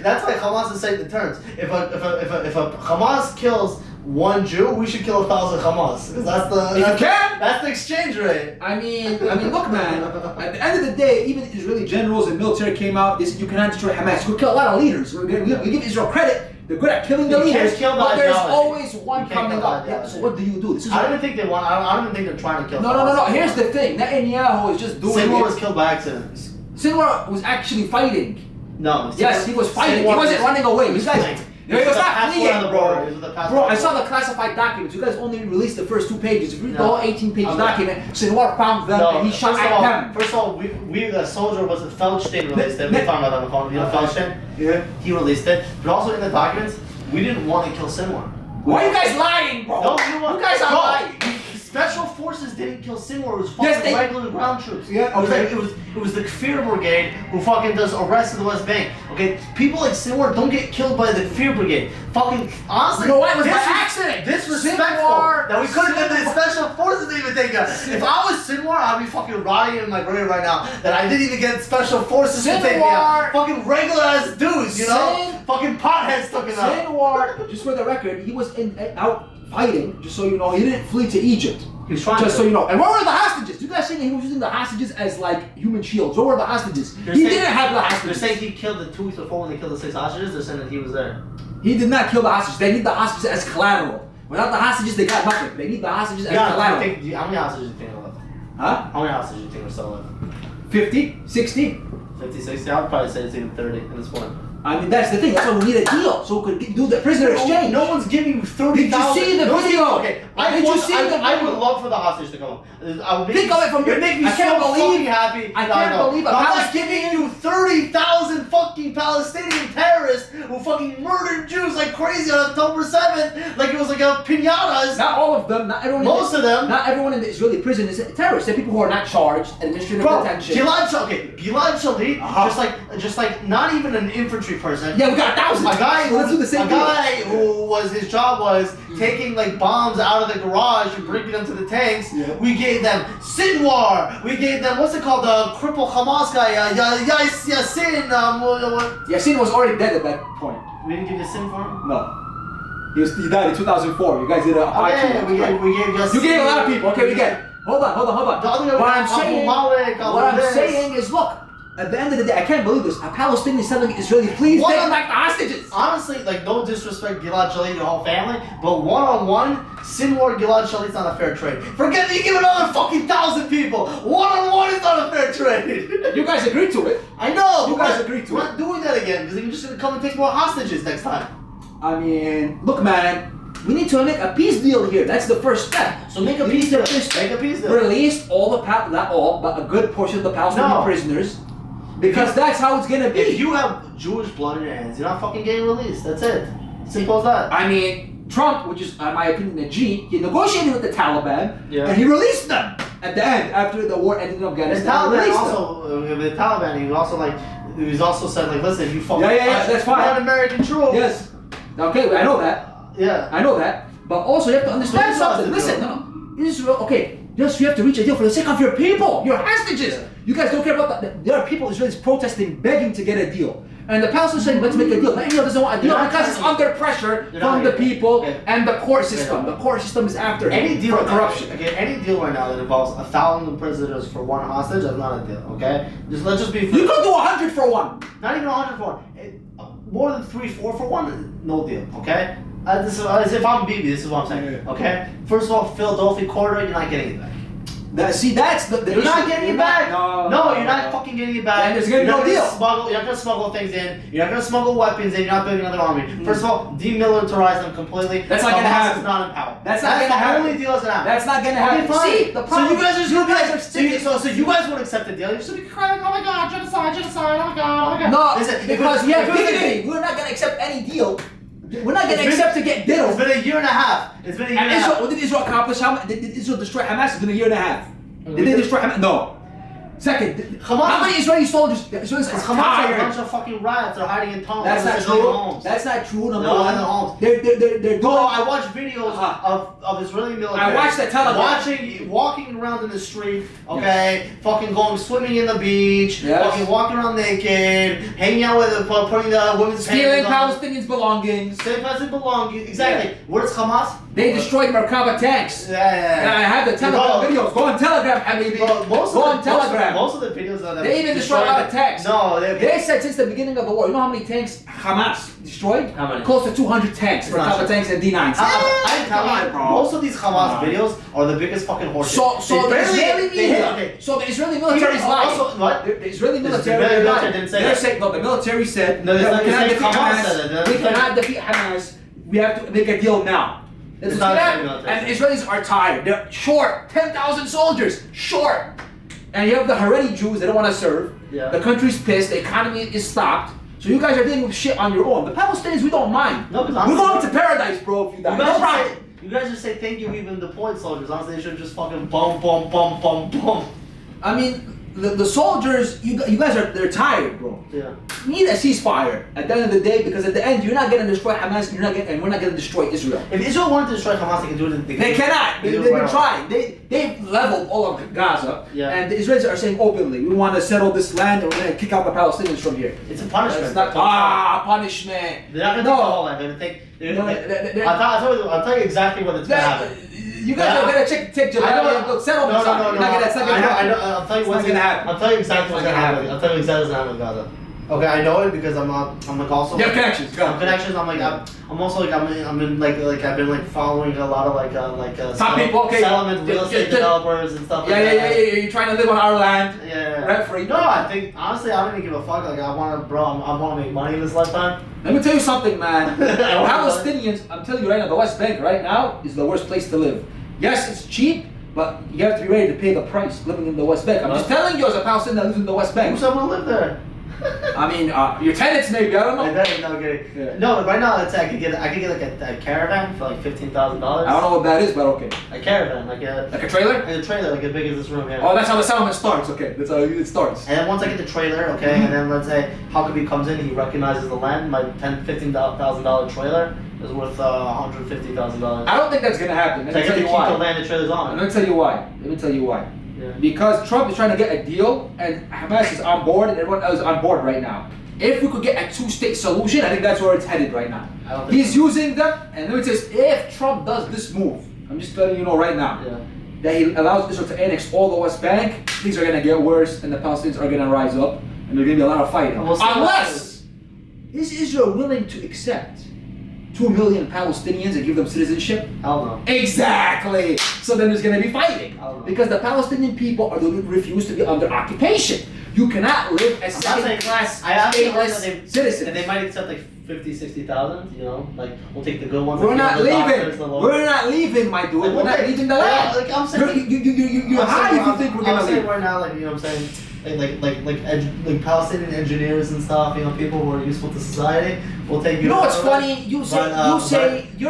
That's why Hamas is saying the terms. If a Hamas kills one Jew, we should kill 1,000 Hamas because that's the exchange rate. I mean, look, man. At the end of the day, even Israeli generals and military came out. They said you cannot destroy Hamas. We kill a lot of leaders. We give Israel credit. They're good at killing the leaders, but there's always one coming up. Yeah, so what do you do? I don't even think they want. I don't even think they're trying to kill. No. Here's the thing. Netanyahu is just doing it. Sinwar was killed by accident. Sinwar was actually fighting. No. Yes, he was fighting. He wasn't running away. He was not fleeing, bro. I saw the classified documents. You guys only released the first 2 pages. If you read the whole 18-page document, Sinwar found them and he shot at them. First of all, the soldier wasn't Feldstein released it. We talked about that on the phone. You know Feldstein? Yeah. He released it. But also in the documents, we didn't want to kill Sinwar. Why are you guys lying, bro? No, you guys are lying. Special forces didn't kill Sinwar. It was fucking Yes, regular ground troops. Yeah, Okay. okay. It was the Kfir Brigade who fucking does arrests in the West Bank. Okay, people like Sinwar don't get killed by the Kfir Brigade. Fucking honestly, You know what? It was by accident. Disrespectful Sinwar, that we couldn't get the special forces to even take us. If I was Sinwar, I'd be fucking rotting in my grave right now that I didn't even get special forces to take me out. Fucking regular ass dudes, you know? Fucking potheads took him out. Sinwar, just for the record, he was out fighting. Just so you know, he didn't flee to Egypt. He was trying just to. so you know. And where were the hostages? You guys saying he was using the hostages as like human shields? Where were the hostages? He didn't have the They're hostages. saying he killed the 2 weeks before when they killed the 6 hostages. They're saying that he was there. He did not kill the hostages. They need the hostages as collateral. Without the hostages, they got nothing. They need the hostages as collateral. How many hostages do you think are left? Huh? How many hostages do you think are still left? 50? 60? 50, 60? I would probably say it's even 30 at this point. I mean, that's the thing. That's why we need a deal so we could do the prisoner exchange. No one's giving you 30,000. Did you see the video? Okay, Did you see the video? I would love for the hostage to come home. Think of it from your. It make me I can't so believe. fucking happy. I can't believe I'm not giving you 30,000 fucking Palestinian terrorists who fucking murdered Jews like crazy on October 7th, like it was like a pinatas. Not all of them. Not everyone. Most of them. Not everyone in the Israeli prison is terrorists. They're people who are not charged, administrative detention. Gilad Shalit, just like not even an infantry person. Yeah, we got thousands. A guy, Let's do the same a guy who was his job was taking like bombs out of the garage and bringing them to the tanks. Yeah. We gave them Sinwar. We gave them what's it called, the crippled Hamas guy, Yassin. Yassin was already dead at that point. We didn't give you Sin for him. No. He died in 2004. You guys did a we gave Yassin. You gave a lot of people. Okay, we get it. Hold on. What I'm saying is, look. At the end of the day, I can't believe this. A Palestinian is telling Israeli, please take back the hostages. Honestly, like, no disrespect, Gilad Shalit, your whole family, but one-on-one, Sinwar Gilad Shalit's not a fair trade. Forget that you give another fucking 1,000 people. One-on-one is not a fair trade. You guys agreed to it. I know. You guys agreed to it. We're not doing that again because you're just gonna come and take more hostages next time. I mean, look, man. We need to make a peace deal here. That's the first step. So make a peace deal. Make a peace deal. Release all the not all, but a good portion of the Palestinian prisoners. Because that's how it's gonna be. If you have Jewish blood in your hands, you're not fucking getting released. That's it. Simple as that. I mean, Trump, which is, in my opinion, a G, he negotiated with the Taliban, and he released them at the end after the war ended in Afghanistan. The Taliban also, with the Taliban, he was also said like, listen, if you fucking that's fine. American troops. Yes. Okay, I know that. Yeah. I know that. But also you have to understand something. Listen, Israel. Okay. Yes, you have to reach a deal for the sake of your people, your hostages. Yeah. You guys don't care about that. There are people, Israelis protesting, begging to get a deal. And the Palestinians saying, let's make a deal. Netanyahu doesn't want a deal because it's under pressure from the people and the court system. The court system is after any deal for corruption. Okay, any deal right now that involves 1,000 prisoners for one hostage, that's not a deal, okay? Let's just be fair. You could do 100 for one. Not even 100 for one. More than 3, 4 for one, no deal, okay? This is, as if I'm Bibi, this is what I'm saying, okay? First of all, Philadelphia corridor, you're not getting it back. That's the You're not getting it back. No, you're not no. fucking getting it back. And there's gonna be no deal. You're not gonna smuggle things in. You're not gonna smuggle weapons in. You're not building another army. First of all, demilitarize them completely. That's not gonna happen. Is not in power. That's not gonna happen. The only deal that's gonna happen. That's not gonna happen. Okay, See, the problem. So you guys are just are sticking. So you guys won't accept the deal. You're just gonna be crying, oh my god, genocide, genocide, oh my god, oh my god. No, Listen, because we have dignity. We're not gonna accept any deal. We're not gonna accept to get diddled. It's been a year and a half. It's been a year and a half. What did Israel accomplish? Did Israel destroy Hamas? It's been a year and a half. Did they destroy Hamas? No. Second, how many Israeli soldiers? Hamas are a bunch of fucking rats. They're hiding in tunnels. That's not true. That's not true. Number one. In the homes. They're doing. No, I watch videos of Israeli military. I watched the television. Walking around in the street. Okay, fucking going swimming in the beach. Yes. Fucking walking around naked, hanging out with, putting the women's stealing Palestinians' belongings. Stealing Palestinian belongings. Exactly. Where's Hamas? They destroyed Merkava tanks. Yeah. I have the Telegram videos. Go on Telegram, Habibi. Go on Telegram. Most of the videos that they even destroyed a lot of tanks. No, they said since the beginning of the war. You know how many tanks Hamas destroyed? How many? Close to 200 tanks. Merkava tanks and D9s. Come on, bro. Most of these Hamas videos are the biggest fucking horseshit. So the Israeli media. So the Israeli military is lying. Also, what? The Israeli military didn't say that. saying no. The military said no. We cannot defeat Hamas. Hamas. We cannot defeat Hamas. We have to make a deal now. It's not and Israelis are tired. They're short. 10,000 soldiers. Short. And you have the Haredi Jews, they don't want to serve. Yeah. The country's pissed, the economy is stopped. So you guys are dealing with shit on your own. The Palestinians, we don't mind. No, we're going to paradise, bro, if you die. No problem. You guys just say thank you, even deployed soldiers. Honestly, they should just fucking boom, boom, boom, boom, boom. I mean, the soldiers, you guys they're tired, bro. Yeah. We need a ceasefire at the end of the day, because at the end you're not gonna destroy Hamas, and we're not gonna destroy Israel. If Israel wanted to destroy Hamas, they can do it. They cannot. They've been trying. They've leveled all of Gaza, and the Israelis are saying openly, we want to settle this land, and we're gonna kick out the Palestinians from here. It's a punishment. It's not punishment. They're not gonna take the whole land. They're gonna take. I'll tell you exactly what it's gonna happen. You guys are gonna take Japan and settle this. No. I'll tell you what's gonna happen. I'll tell you exactly what's gonna happen. I'll tell you exactly what's gonna happen with Gaza. Okay, I know it because I'm like also. You have connections. I'm connections. I'm also like I'm in like I've been like following a lot of top people, okay. Settlement real estate developers and stuff. Yeah. You're trying to live on our land. Yeah. Rent free. No, I think honestly I don't even give a fuck. Like I want to make money this lifetime. Let me tell you something, man. Palestinians, I'm telling you right now, the West Bank right now is the worst place to live. Yes, it's cheap, but you have to be ready to pay the price living in the West Bank. I'm just telling you as a Palestinian that lives in the West Bank. Who's someone live there? I mean, your tenants maybe, I don't know. No, right now I could get like a caravan for like $15,000. I don't know what that is, but okay. A caravan, like a trailer? Like a trailer, like as big as this room, yeah. Oh, that's how the settlement starts, okay. That's how it starts. And then once I get the trailer, okay, and then let's say Huckabee comes in, he recognizes the land, my $15,000 trailer is worth $150,000. I don't think that's gonna happen. Let me tell you why. The land and trailers on. Let me tell you why. Yeah. Because Trump is trying to get a deal, and Hamas is on board, and everyone else is on board right now. If we could get a two-state solution, I think that's where it's headed right now. He's using them, and let me tell you, if Trump does this move, I'm just letting you know right now, that he allows Israel to annex all the West Bank, things are gonna get worse, and the Palestinians are gonna rise up, and there's gonna be a lot of fighting. Unless is Israel willing to accept 2 million Palestinians and give them citizenship? Hell no. Exactly. So then there's going to be fighting. Because the Palestinian people refuse to be under occupation. You cannot live as second-class stateless citizen. And they might accept like 50, 60,000, you know? Like, we'll take the good ones. We're not leaving. We're not leaving, my dude. We're not leaving the land. Like, I'm saying, you're high if you think we're going to leave. Right now, like, you know what I'm saying? Like Palestinian engineers and stuff, you know, people who are useful to society. We'll take you know what's funny? You're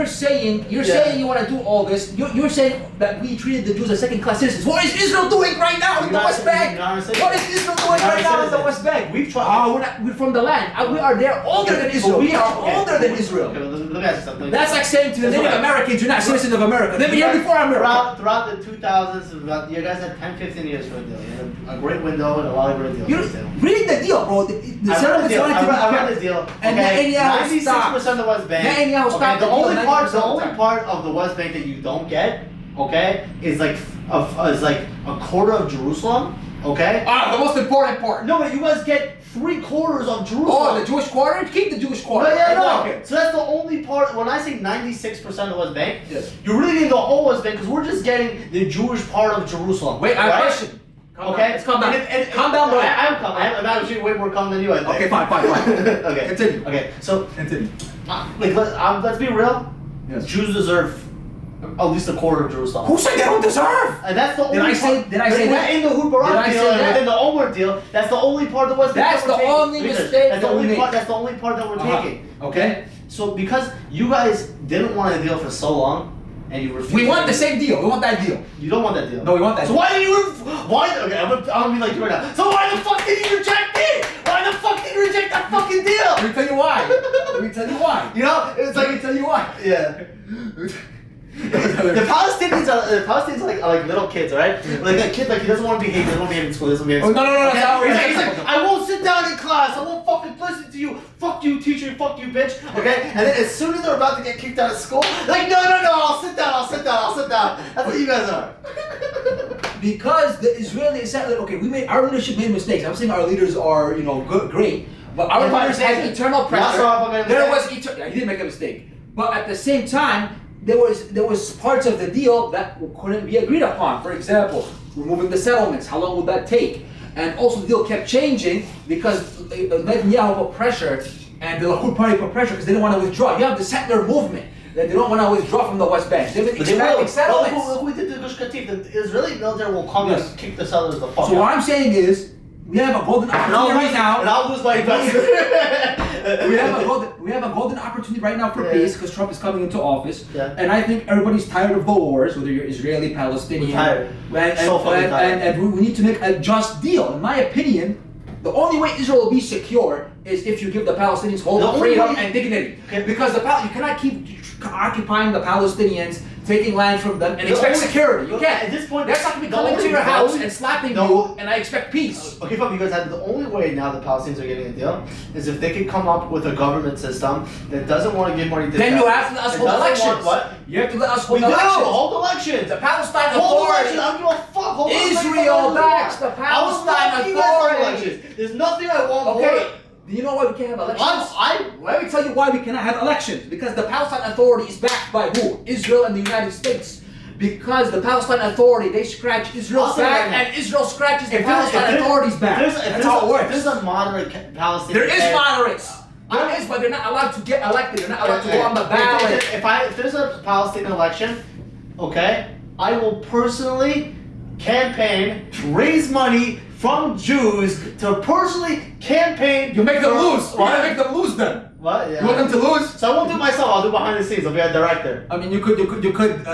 saying you want to do all this. You're saying that we treated the Jews as second-class citizens. What is Israel doing right now in the West Bank? What is Israel doing right now in the West Bank? We've tried. We're from the land. We are there older than Israel. We are older than Israel. Okay, let me ask you something. That's like saying to the Native Americans, you're not citizens of America. They've been here before America. Throughout the 2000s, you guys had 10, 15 years for a deal. You had a great window and a lot of great deals. Read the deal, bro. The settlements wanted to be I read the deal. And Netanyahu 96% of the West Bank. Netanyahu stopped the only part of the West Bank that you don't get, okay, is like a quarter of Jerusalem, okay? The most important part. No, but you guys get 3/4 of Jerusalem. Oh, the Jewish quarter? Keep the Jewish quarter. No. So that's the only part. When I say 96% of the West Bank, you're really getting the whole West Bank because we're just getting the Jewish part of Jerusalem. Wait, I have a question. Okay, let's calm down. Calm down, bro. I'm calm. I'm actually way more calm than you, I think. Okay, fine. Okay. Continue. Okay, so continue. Let's be real. Yes. Jews deserve at least a quarter of Jerusalem. Who said they don't deserve? And that's the only part. Did I say that? In the Hood Barak deal and within the Omar deal, that's the only part that was. That's the only mistake. That's the only part. That's the only part that we're taking. Okay. So because you guys didn't want a deal for so long. And you refuse. We want the same deal. We want that deal. You don't want that deal. No, we want that. So why did you? Okay, I'm gonna be like you right now. So why the fuck did you reject it? Why the fuck did you reject that fucking deal? Let me tell you why. You know, it's like. Let me tell you why. Yeah. The Palestinians are like little kids, right? Like a kid, like he doesn't want to behave. He doesn't want to behave in school. He doesn't behave in school. No. Okay? He's like, I won't sit down in class. I won't fucking listen to you. Fuck you, teacher. Fuck you, bitch. Okay? And then as soon as they're about to get kicked out of school, like, no. I'll sit down. That's what you guys are. Because the Israelis said, okay, our leadership made mistakes. I'm saying our leaders are, great, but our leaders had eternal pressure. He didn't make a mistake, but at the same time, there was parts of the deal that couldn't be agreed upon. For example, removing the settlements. How long would that take? And also the deal kept changing because Netanyahu put pressure and the Likud party put pressure because they didn't want to withdraw. You have the settler movement that they don't want to withdraw from the West Bank. They've been expanding settlements. We did the Gush Katif. The Israeli military will come and kick the settlers the fuck out. So what I'm saying is, we have a golden opportunity right now. And I'll lose my investment. we have a golden opportunity right now for peace because Trump is coming into office. Yeah. And I think everybody's tired of the wars, whether you're Israeli, Palestinian. We're tired. And we need to make a just deal. In my opinion, the only way Israel will be secure is if you give the Palestinians whole freedom and dignity. Okay. Because you cannot keep occupying the Palestinians, taking land from them, and expect security. You can't. At this point, that's not going to be coming to your house and slapping you, and I expect peace. Okay, fine, because the only way now the Palestinians are getting a deal is if they can come up with a government system that doesn't want to give money to then you have to let us hold elections. What? You have to let us hold We elections. do hold elections. The Palestine Hold Authority. elections. I don't give a fuck. Hold Israel backs the Palestine Authority. There's nothing I want more. Okay. Do you know why we can't have elections? Let me tell you why we cannot have elections. Because the Palestine Authority is backed by who? Israel and the United States. Because the Palestine Authority, they scratch Israel's back and Israel scratches the Palestine Authority's back. That's how it works. There's a moderate Palestinian. There is moderates. There is, but they're not allowed to get elected. They're not allowed to go on the ballot. If there's a Palestinian election, okay, I will personally campaign, raise money from Jews to personally campaign. You make them lose. Why you make them lose then? What? Yeah. You want them to lose? So I won't do it myself. I'll do behind the scenes. I'll be a director. I mean, you could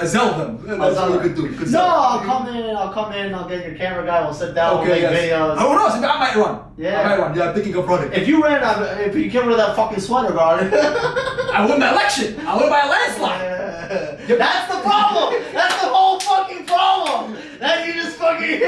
sell them. That's what you could do. I'll come in. I'll get your camera guy. We'll sit down. We'll make videos. Who knows? I might run. Yeah. I might run. Yeah, I'm thinking of running. If you ran, if you came with that fucking sweater, bro. I win my election. I win by a landslide. Yeah. That's the problem. That's the whole fucking problem. That you just fucking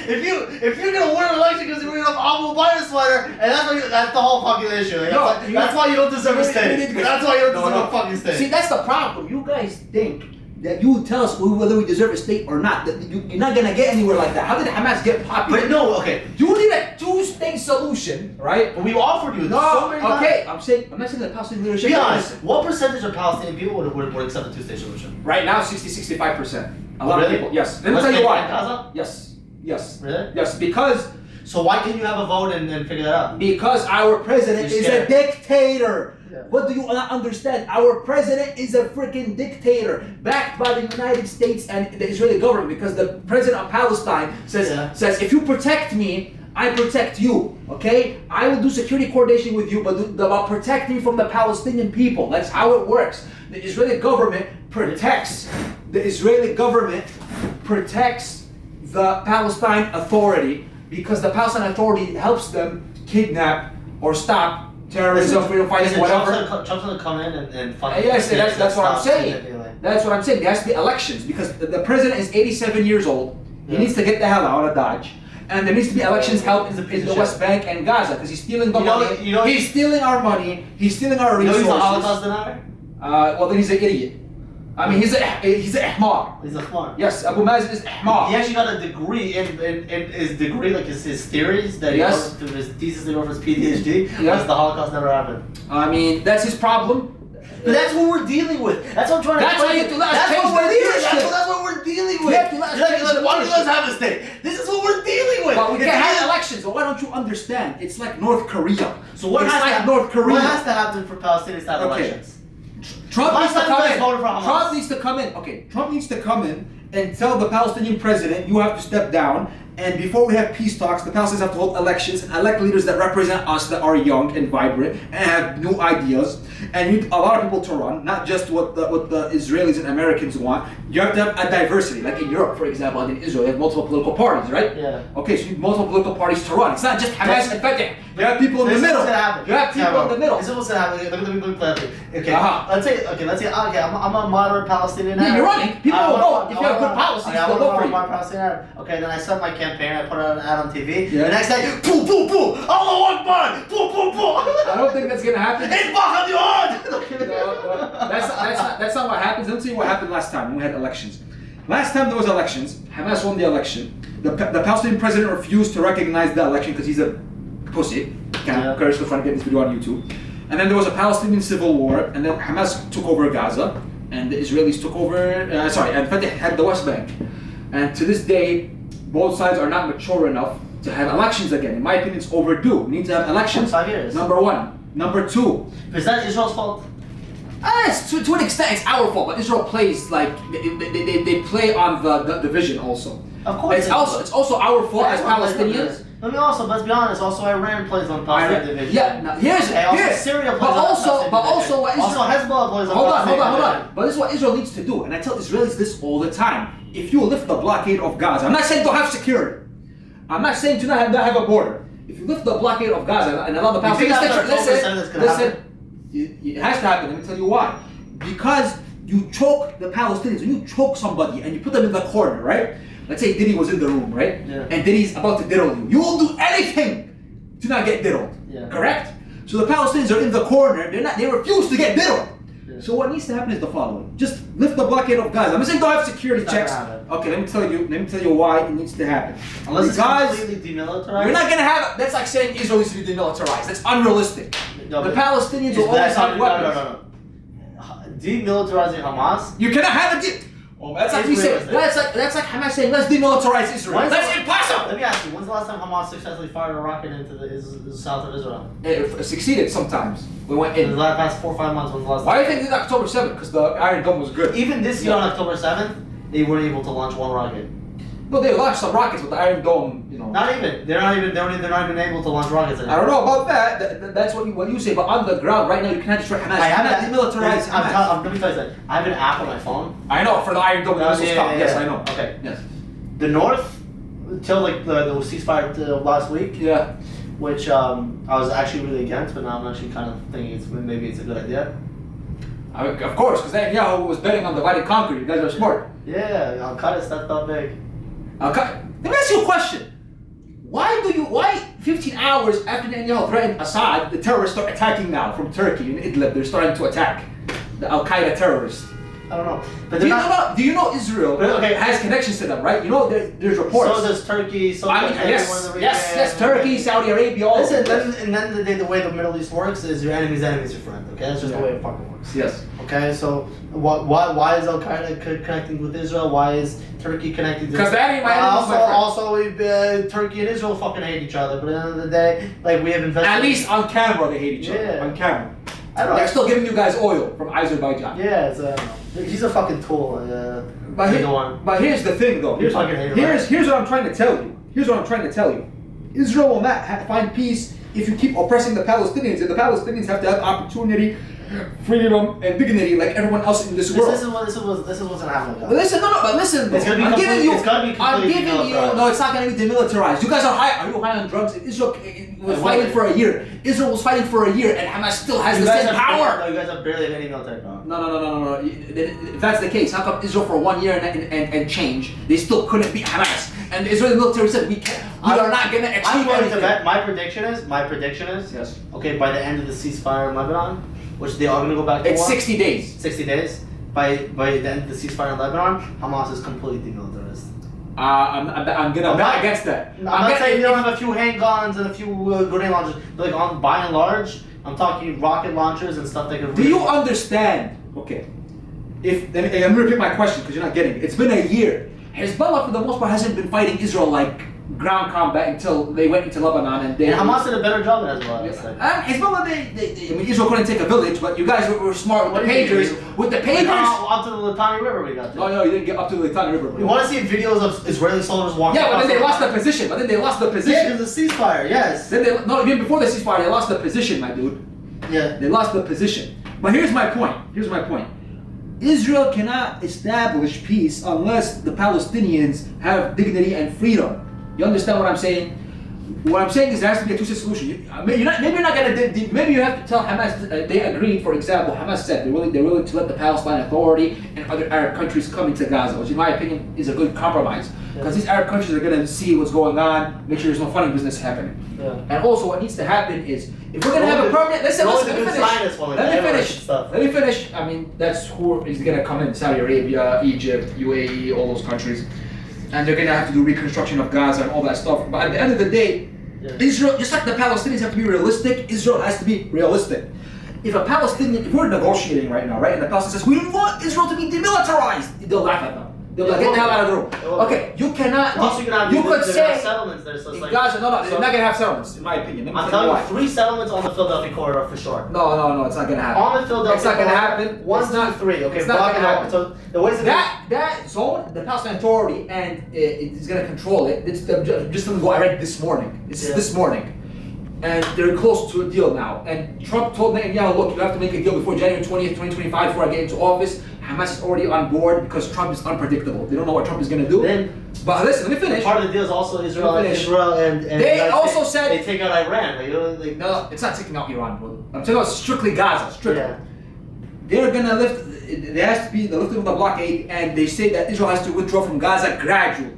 if you're gonna win an election because you're wearing an Abu Bakr sweater, and that's the whole fucking issue. Like, that's why you don't deserve a state. That's why you don't deserve a fucking state. See, that's the problem. You guys think that you tell us whether we deserve a state or not. That you're not gonna get anywhere like that. How did Hamas get popular? But no, okay. You need a two-state solution, right? But we offered you so many times. Okay, I'm not saying the Palestinian leadership. Be honest. What percentage of Palestinian people would accept a two-state solution? Right now, 65%. A lot of people. Yes. Let me Let's tell you take why. Gaza? Yes. Really? Yes, because. So why can you have a vote and figure that out? Because our president is a dictator. Yeah. What do you not understand? Our president is a freaking dictator, backed by the United States and the Israeli government. Because the president of Palestine says, if you protect me, I protect you. Okay? I will do security coordination with you, but about protecting from the Palestinian people. That's how it works. The Israeli government protects. The Palestine Authority. Because the Palestine Authority helps them kidnap or stop terrorism, freedom fighting, whatever. Trump's gonna come in and fund. Yes, that's what I'm saying. That's what I'm saying. There has to be elections because the president is 87 years old. He needs to get the hell out of Dodge. And there needs to be elections held in the West Bank and Gaza because he's stealing the money. He's stealing our money. He's stealing our resources. He's a Holocaust denier? Well, then he's an idiot. I mean, he's a ihmar. He's a ihmar. Yes, Abu Mazen is ihmar. He actually got a degree in his degree, like his theories that he wrote through his thesis, he wrote for his PhD. Yes, the Holocaust never happened. I mean, that's his problem. But that's what we're dealing with. That's what I'm trying to explain. That's why you have to let us change the leadership. That's what we're dealing with. You have to let us change the why do you guys have a state? This is what we're dealing with. But we can't have elections. So why don't you understand? It's like North Korea. So what has to happen for Palestinians to have elections? Trump needs to come in. Trump needs to come in and tell the Palestinian president, you have to step down. And before we have peace talks, the Palestinians have to hold elections and elect leaders that represent us, that are young and vibrant and have new ideas. And you need a lot of people to run, not just what the Israelis and Americans want. You have to have a diversity, like in Europe, for example, and in Israel, you have multiple political parties, right? Yeah. Okay, so you need multiple political parties to run. It's not just Hamas and Fatah. You have people in the middle. You have people in the middle. This is what's gonna happen. Let me play it. Okay. Let's say. I'm a moderate Palestinian. Yeah, you're running. People will vote if you have good policies. They'll vote for you. Okay, then I start my campaign. I put out an ad on TV. Yeah. The next day, poo poo poo. Allahu Akbar. Poo poo poo. I don't think that's gonna happen. That's not what happens. Let me tell you what happened last time when we had elections. Last time there was elections, Hamas won the election. The Palestinian president refused to recognize the election because he's a pussy. Can't encourage to try to get this video on YouTube. And then there was a Palestinian civil war, and then Hamas took over Gaza, and the Israelis took over. And Fatah had the West Bank. And to this day, both sides are not mature enough to have elections again. In my opinion, it's overdue. We need to have elections. 5 years. Number one. Number two. Is that Israel's fault? To an extent, it's our fault. But Israel plays like they play on the division also. Of course. It's also our fault as Palestinians. Let's be honest. Also, Iran plays on Palestine division. Yeah. Now here's Syria plays but on also what Israel, also Hezbollah plays on hold Palestine. on. But this is what Israel needs to do, and I tell Israelis this all the time. If you lift the blockade of Gaza, I'm not saying don't have security. I'm not saying to not have a border. If you lift the blockade of Gaza and allow the Palestinians to listen, it has to happen. Let me tell you why. Because you choke the Palestinians, when you choke somebody and you put them in the corner, right? Let's say Diddy was in the room, right? Yeah. And Diddy's about to diddle you. You will do anything to not get diddled. Yeah. Correct? So the Palestinians are in the corner, they refuse to get diddled. Yeah. So what needs to happen is the following. Just lift the blockade of Gaza. I'm not saying don't have security It's checks. Okay, let me tell you why it needs to happen. Unless because it's completely demilitarized. you're not gonna have that's like saying Israel needs to be demilitarized. That's unrealistic. No, the Palestinians will always have weapons. No. Demilitarizing Hamas. You cannot have a that's like we say. That's like Hamas saying let's demilitarize Israel. That's impossible. Let me ask you, when's the last time Hamas successfully fired a rocket into the south of Israel? It succeeded sometimes. We went in. In the past 4 or 5 months, when's the last time? Why do you think they did October 7th? Because the Iron Dome was good. Even this year on October 7th, they weren't able to launch one rocket. No, they launched some rockets with the Iron Dome, Not even. They're not even able to launch rockets anymore. I don't know about that. That's what you say. But on the ground right now, you cannot destroy Hamas. You cannot demilitarize Hamas. Let me tell you something. I have an app on my phone. I know for the Iron Dome. Yes, I know. Okay. Yes. The North, till like the ceasefire last week. Yeah. Which I was actually really against, but now I'm actually kind of thinking maybe it's a good idea. Of course, because Netanyahu was betting on divide and conquer. You guys are smart. Yeah, Al Qaeda stepped up big. Let me ask you a question. Why 15 hours after Netanyahu threatened Assad, the terrorists start attacking now from Turkey in Idlib? They're starting to attack the Al Qaeda terrorists. I don't know. But do you know Israel has connections to them, right? You know there's reports. So does Turkey. So does everyone in the region. Yes, Turkey, Saudi Arabia, all. Listen, and then the way the Middle East works is your enemy's enemy's your friend. Okay, that's just the way it fucking works. Yes. Okay, so why is Al Qaeda connecting with Israel? Why is Turkey connecting? Because that ain't my enemy. Also, Turkey and Israel fucking hate each other. But at the end of the day, like we have invested. At least on camera they hate each other. Yeah. On camera. I don't know. They're still giving you guys oil from Azerbaijan. Yeah, he's a fucking tool. But here's the thing, though. Here's what I'm trying to tell you. Israel will not find peace if you keep oppressing the Palestinians, and the Palestinians have to have opportunity, freedom, and dignity like everyone else in this world. This is what's gonna happen. But listen, It's gonna be no, it's not gonna be demilitarized. You guys are you high on drugs? Israel was fighting for a year. Israel was fighting for a year, and Hamas still has the same power. No, you guys have barely any military power. No. If that's the case, how come Israel for 1 year and change, they still couldn't beat Hamas? And the Israeli military said we are not gonna achieve anything. My prediction is yes. Okay, by the end of the ceasefire in Lebanon, which they are gonna go back to it's war. 60 days. 60 days. By the end of the ceasefire in Lebanon, Hamas is completely demilitarized. I'm gonna bet against that. I'm not saying they don't have a few handguns and a few grenade launchers, but like by and large, I'm talking rocket launchers and stuff that could. Do you understand? Okay. I'm gonna repeat my question because you're not getting it. It's been a year. Hezbollah, for the most part, hasn't been fighting Israel like ground combat until they went into Lebanon and Hamas did a better job than Hezbollah. Hezbollah, Israel couldn't take a village, but you guys were smart with the pagers. With the pagers, up to the Litani River, we got to. No, you didn't get up to the Litani River. Bro. You want to see videos of Israeli soldiers walking? Yeah, but then they lost the position. Yeah, because the ceasefire. Yes. Even before the ceasefire, they lost the position, my dude. Yeah. They lost the position. But here's my point. Israel cannot establish peace unless the Palestinians have dignity and freedom. You understand what I'm saying? What I'm saying is there has to be a two-state solution. Maybe you're not gonna. Maybe you have to tell Hamas they agreed. For example, Hamas said they're willing to let the Palestine Authority and other Arab countries come into Gaza, which in my opinion is a good compromise. Because these Arab countries are gonna see what's going on, make sure there's no funny business happening. Yeah. And also, what needs to happen is if we're gonna have a permanent. Let me finish. I mean, that's who is gonna come in: Saudi Arabia, Egypt, UAE, all those countries. And they're gonna have to do reconstruction of Gaza and all that stuff. But at the end of the day, Israel, just like the Palestinians have to be realistic, Israel has to be realistic. If we're negotiating right now, right, and the Palestinians says, we don't want Israel to be demilitarized, they'll laugh at them. They'll be like, get the hell out of the room. Okay, you cannot. Also, you could say settlements there. So it's like, Gaza, no, they're not gonna have settlements, in my opinion. I'm telling you, 3 settlements on the Philadelphia corridor for sure. No, it's not gonna happen. On the Philadelphia, it's not gonna happen. 1, 2, 3. Okay, it's not gonna happen. So the ways that zone, the Palestine Authority, and it is gonna control it. It's just gonna go. I read this morning. It's this morning. And they're close to a deal now. And Trump told Netanyahu, look, you have to make a deal before January 20th, 2025 before I get into office. Hamas is already on board because Trump is unpredictable. They don't know what Trump is going to do. But listen, let me finish. Part of the deal is also Israel and they also said they take out Iran. No, it's not taking out Iran, bro. I'm talking about strictly Gaza. Strictly. Yeah. They're going to lift, there has to be the lifting of the blockade, and they say that Israel has to withdraw from Gaza gradually.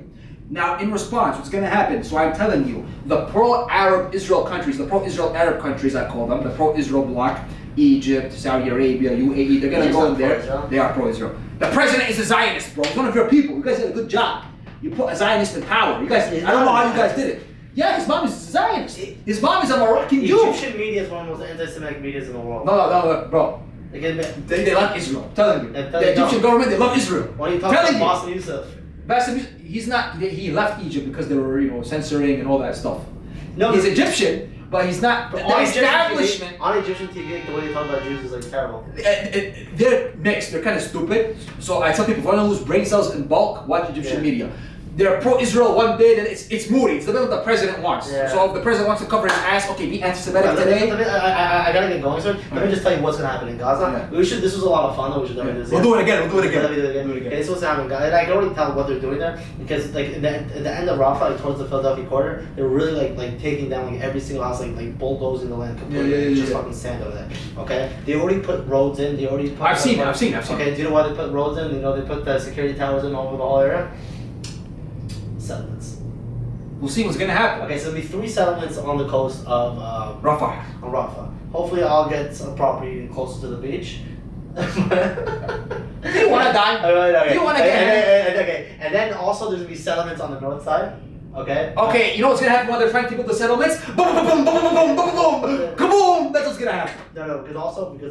Now, in response, what's going to happen? So I'm telling you, the pro-Arab Israel countries, the pro-Israel Arab countries, I call them, the pro-Israel bloc, Egypt, Saudi Arabia, UAE, they're going to go in there. They are pro-Israel. The president is a Zionist, bro. He's one of your people. You guys did a good job. You put a Zionist in power. You guys, I don't know how you guys did it. Yeah, his mom is a Zionist. His mom is a Moroccan Jew. Egyptian media is one of the most anti-Semitic medias in the world. No, bro. They love Israel. I'm telling you. The Egyptian government, they love Israel. Why are you talking about Boston Youssef? He's not. He left Egypt because they were, censoring and all that stuff. No, he's Egyptian, but he's not. The establishment on Egyptian TV, the way they talk about Jews is like terrible. They're mixed. They're kind of stupid. So I tell people, if you want to lose brain cells in bulk, watch Egyptian media. They're pro-Israel one day, then it's moody. It's the way the president wants. Yeah. So if the president wants to cover his ass, okay, be anti-Semitic today. I gotta get going, sir. Let me just tell you what's gonna happen in Gaza. Yeah. This was a lot of fun though. We should definitely do this. We'll do it again. Okay, this is what's happening in Gaza. And I can already tell what they're doing there because like at the end of Rafah, like towards the Philadelphia corridor, they're really like taking down like every single house, like bulldozing the land completely. Just fucking sand over there. Okay, they already put roads in. They already put. I've seen. Okay, do you know why they put roads in? You know they put the security towers in all over the whole area. Settlements. We'll see what's gonna happen. Okay, so there'll be 3 settlements on the coast of Rafah. On Rafah. Hopefully, I'll get some property closer to the beach. Do you want to die? Okay. Do you want to get? Okay, and then also there's gonna be settlements on the north side. Okay. Okay, you know what's gonna happen when they're trying to build the settlements? Boom, boom, boom, boom, boom, boom, boom, boom, kaboom! That's what's gonna happen. No, because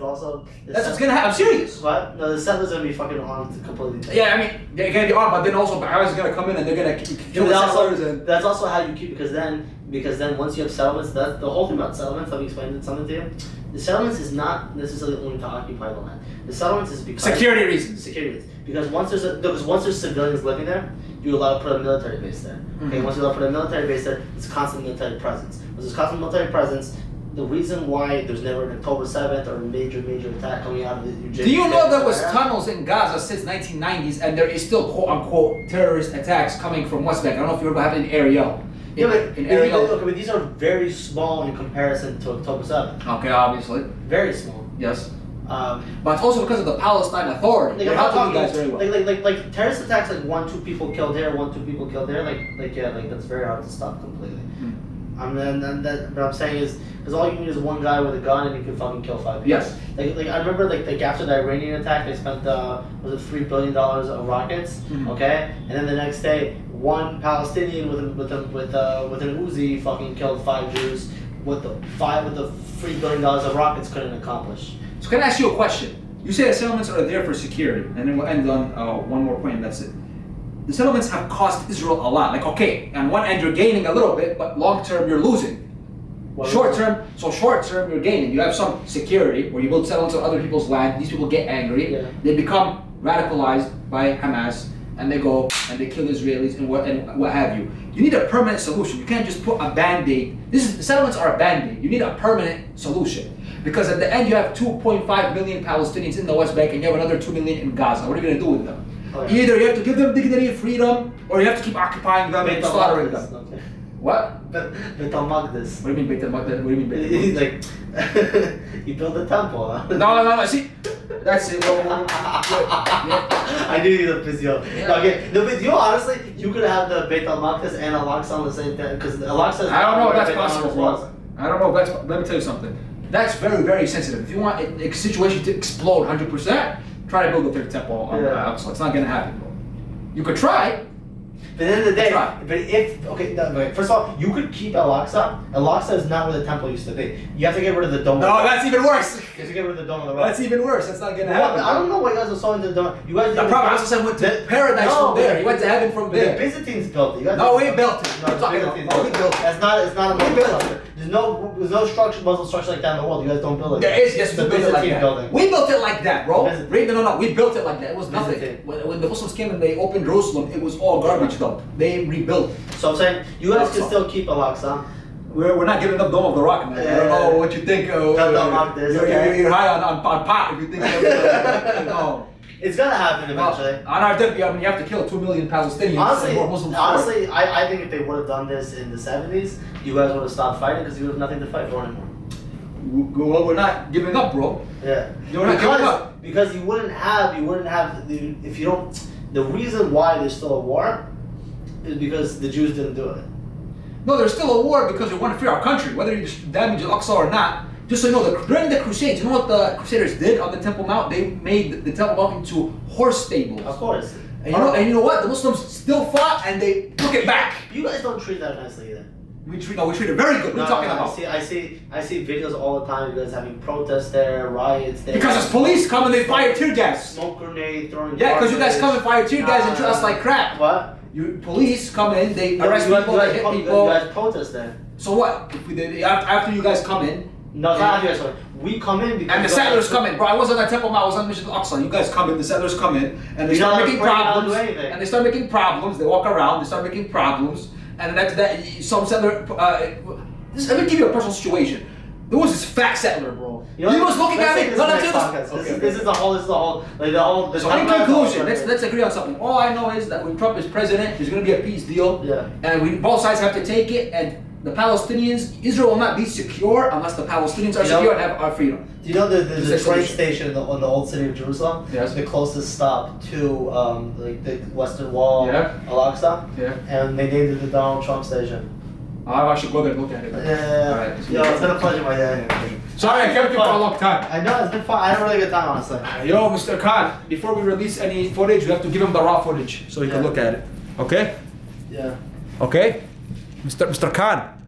also. That's what's gonna happen. I'm serious. What? No, the settlers are gonna be fucking armed completely. Yeah, I mean they're gonna be armed, but then also Bahrain is gonna come in and they're gonna kill the settlers. That's also how you keep because then once you have settlements, that's the whole thing about settlements. Let me explain something to you. The settlements is not necessarily only to occupy the land. The settlements is because security reasons. Because once there's civilians living there, you're allowed to put a military base there. Okay, once you're allowed to put a military base there, it's a constant military presence. When there's constant military presence, the reason why there's never an October 7th or a major attack coming out of the Egypt. Do you know there was tunnels in Gaza since 1990s, and there is still quote unquote terrorist attacks coming from West Bank? I don't know if you remember what happened in Ariel. But these are very small in comparison to October 7th. Okay, obviously. Very small. Yes. But it's also because of the Palestine Authority. They're helping you guys very well. Like terrorist attacks, like 1-2 people killed here, 1-2 people killed there. Like that's very hard to stop completely. What I'm saying is, because all you need is one guy with a gun and you can fucking kill 5 people. Yes. Like I remember like after the Iranian attack, they spent was it $3 billion of rockets, okay, and then the next day, one Palestinian with an Uzi fucking killed 5 Jews. What the $3 billion of rockets couldn't accomplish. So can I ask you a question? You say the settlements are there for security, and then we'll end on one more point and that's it. The settlements have cost Israel a lot. Like, okay, on one end you're gaining a little bit, but long term you're losing. Short term you're gaining. You have some security where you build settlements on other people's land. These people get angry. Yeah. They become radicalized by Hamas, and they go and they kill Israelis and what have you. You need a permanent solution. You can't just put a band-aid. Settlements are a band-aid. You need a permanent solution. Because at the end you have 2.5 million Palestinians in the West Bank and you have another 2 million in Gaza. What are you going to do with them? Either you have to give them dignity and freedom, or you have to keep occupying them and slaughtering them. Okay. What? Beit al-Maqdis. What do you mean Beit al-Maqdis? What do you mean Beit al-Maqdis? Like, you built a temple, huh? No, see? That's it. I knew you were pissed off. Yeah. Okay, no, but honestly, you could have the Beit al-Maqdis and Al-Aqsa on the same thing, because Al-Aqsa is... I don't know if that's possible, bro. I don't know if that's... Let me tell you something. That's very, very sensitive. If you want a situation to explode 100%, try to build a third temple on Al-Aqsa. It's not going to happen, bro. You could try. But at the end of the day, That's right. but if okay, no, okay, first of all, you could keep Al-Aqsa. Al-Aqsa is not where the temple used to be. You have to get rid of the dome. No, that's even worse. You have to get rid of the dome on the rock. That's even worse. That's not gonna Well, happen. I don't know why you guys are so into the dome. You guys. The Prophet ﷺ went to paradise from there. He went to heaven from The there. Byzantines built it. You guys No, we built it. No, We're talking about- Byzantines no, we built it. That's not. It's not a We Muslim built structure. There's no structure, Muslim structure like that in the world. You guys don't build it. There is, yes, It's we a built it like Byzantine that. building. We built it like that, bro. Byzantine. No, we built it like that. It was nothing. Byzantine. When the Muslims came and they opened Jerusalem, it was all garbage dump. They rebuilt. So I'm saying you guys can Al-Aqsa. still keep Al-Aqsa. We're not giving up Dome of the Rock, man. I don't know what you think. Dome of the Rock is, okay. You're high on pot if you think no. It's gonna happen eventually. On our debt, I mean, you have to kill 2 million Palestinians. Honestly, and more Muslims for it. I think if they would have done this in the 70s, you guys would have stopped fighting because you would have nothing to fight for anymore. Well, we're not giving up, bro. Yeah. You're not giving up. Because you wouldn't have if you don't. The reason why there's still a war is because the Jews didn't do it. No, there's still a war because we want to free our country, whether you damage Al-Aqsa or not. Just so you know, during the Crusades, you know what the Crusaders did on the Temple Mount? They made the Temple Mount into horse stables. Of course. And you know what? The Muslims still fought and they took it back. You guys don't treat that nicely either. We treat it very good. What are you talking about? I see videos all the time. You guys having protests there, riots there. Because as police come and they fire tear gas. Smoke grenade, throwing. Yeah, because you guys come and fire tear gas and treat us like crap. What? You police come in, they arrest you people, they hit people. You guys protest there. So what? If we did, after you guys come in. No, it's not after you guys. We come in because. And the settlers come in, bro. I wasn't at Temple Mount. I was on Masjid Al-Aqsa. You guys come in. The settlers come in, and they start making problems. And they start making problems. They walk around. They start making problems. And then after that, some settler. Let me give you a personal situation. There was this fat settler, bro. He was looking at me. This is the whole. So in conclusion, let's agree on something. All I know is that when Trump is president, there's going to be a peace deal. Yeah. And both sides have to take it. And the Palestinians, Israel will not be secure unless the Palestinians are secure and have our freedom. Do you know there's a train station in the old city of Jerusalem? Yes. The closest stop to like the Western Wall, Al-Aqsa. Yeah. And they named it the Donald Trump station. I should go there and look at it. Yeah. All right. Yo, it's been a pleasure, my dad. Sorry, I kept you for a long time. I know, it's been fun. I had a really good time, honestly. Yo, Mr. Khan, before we release any footage, we have to give him the raw footage so he can look at it. Okay? Yeah. Okay? Mr. Khan.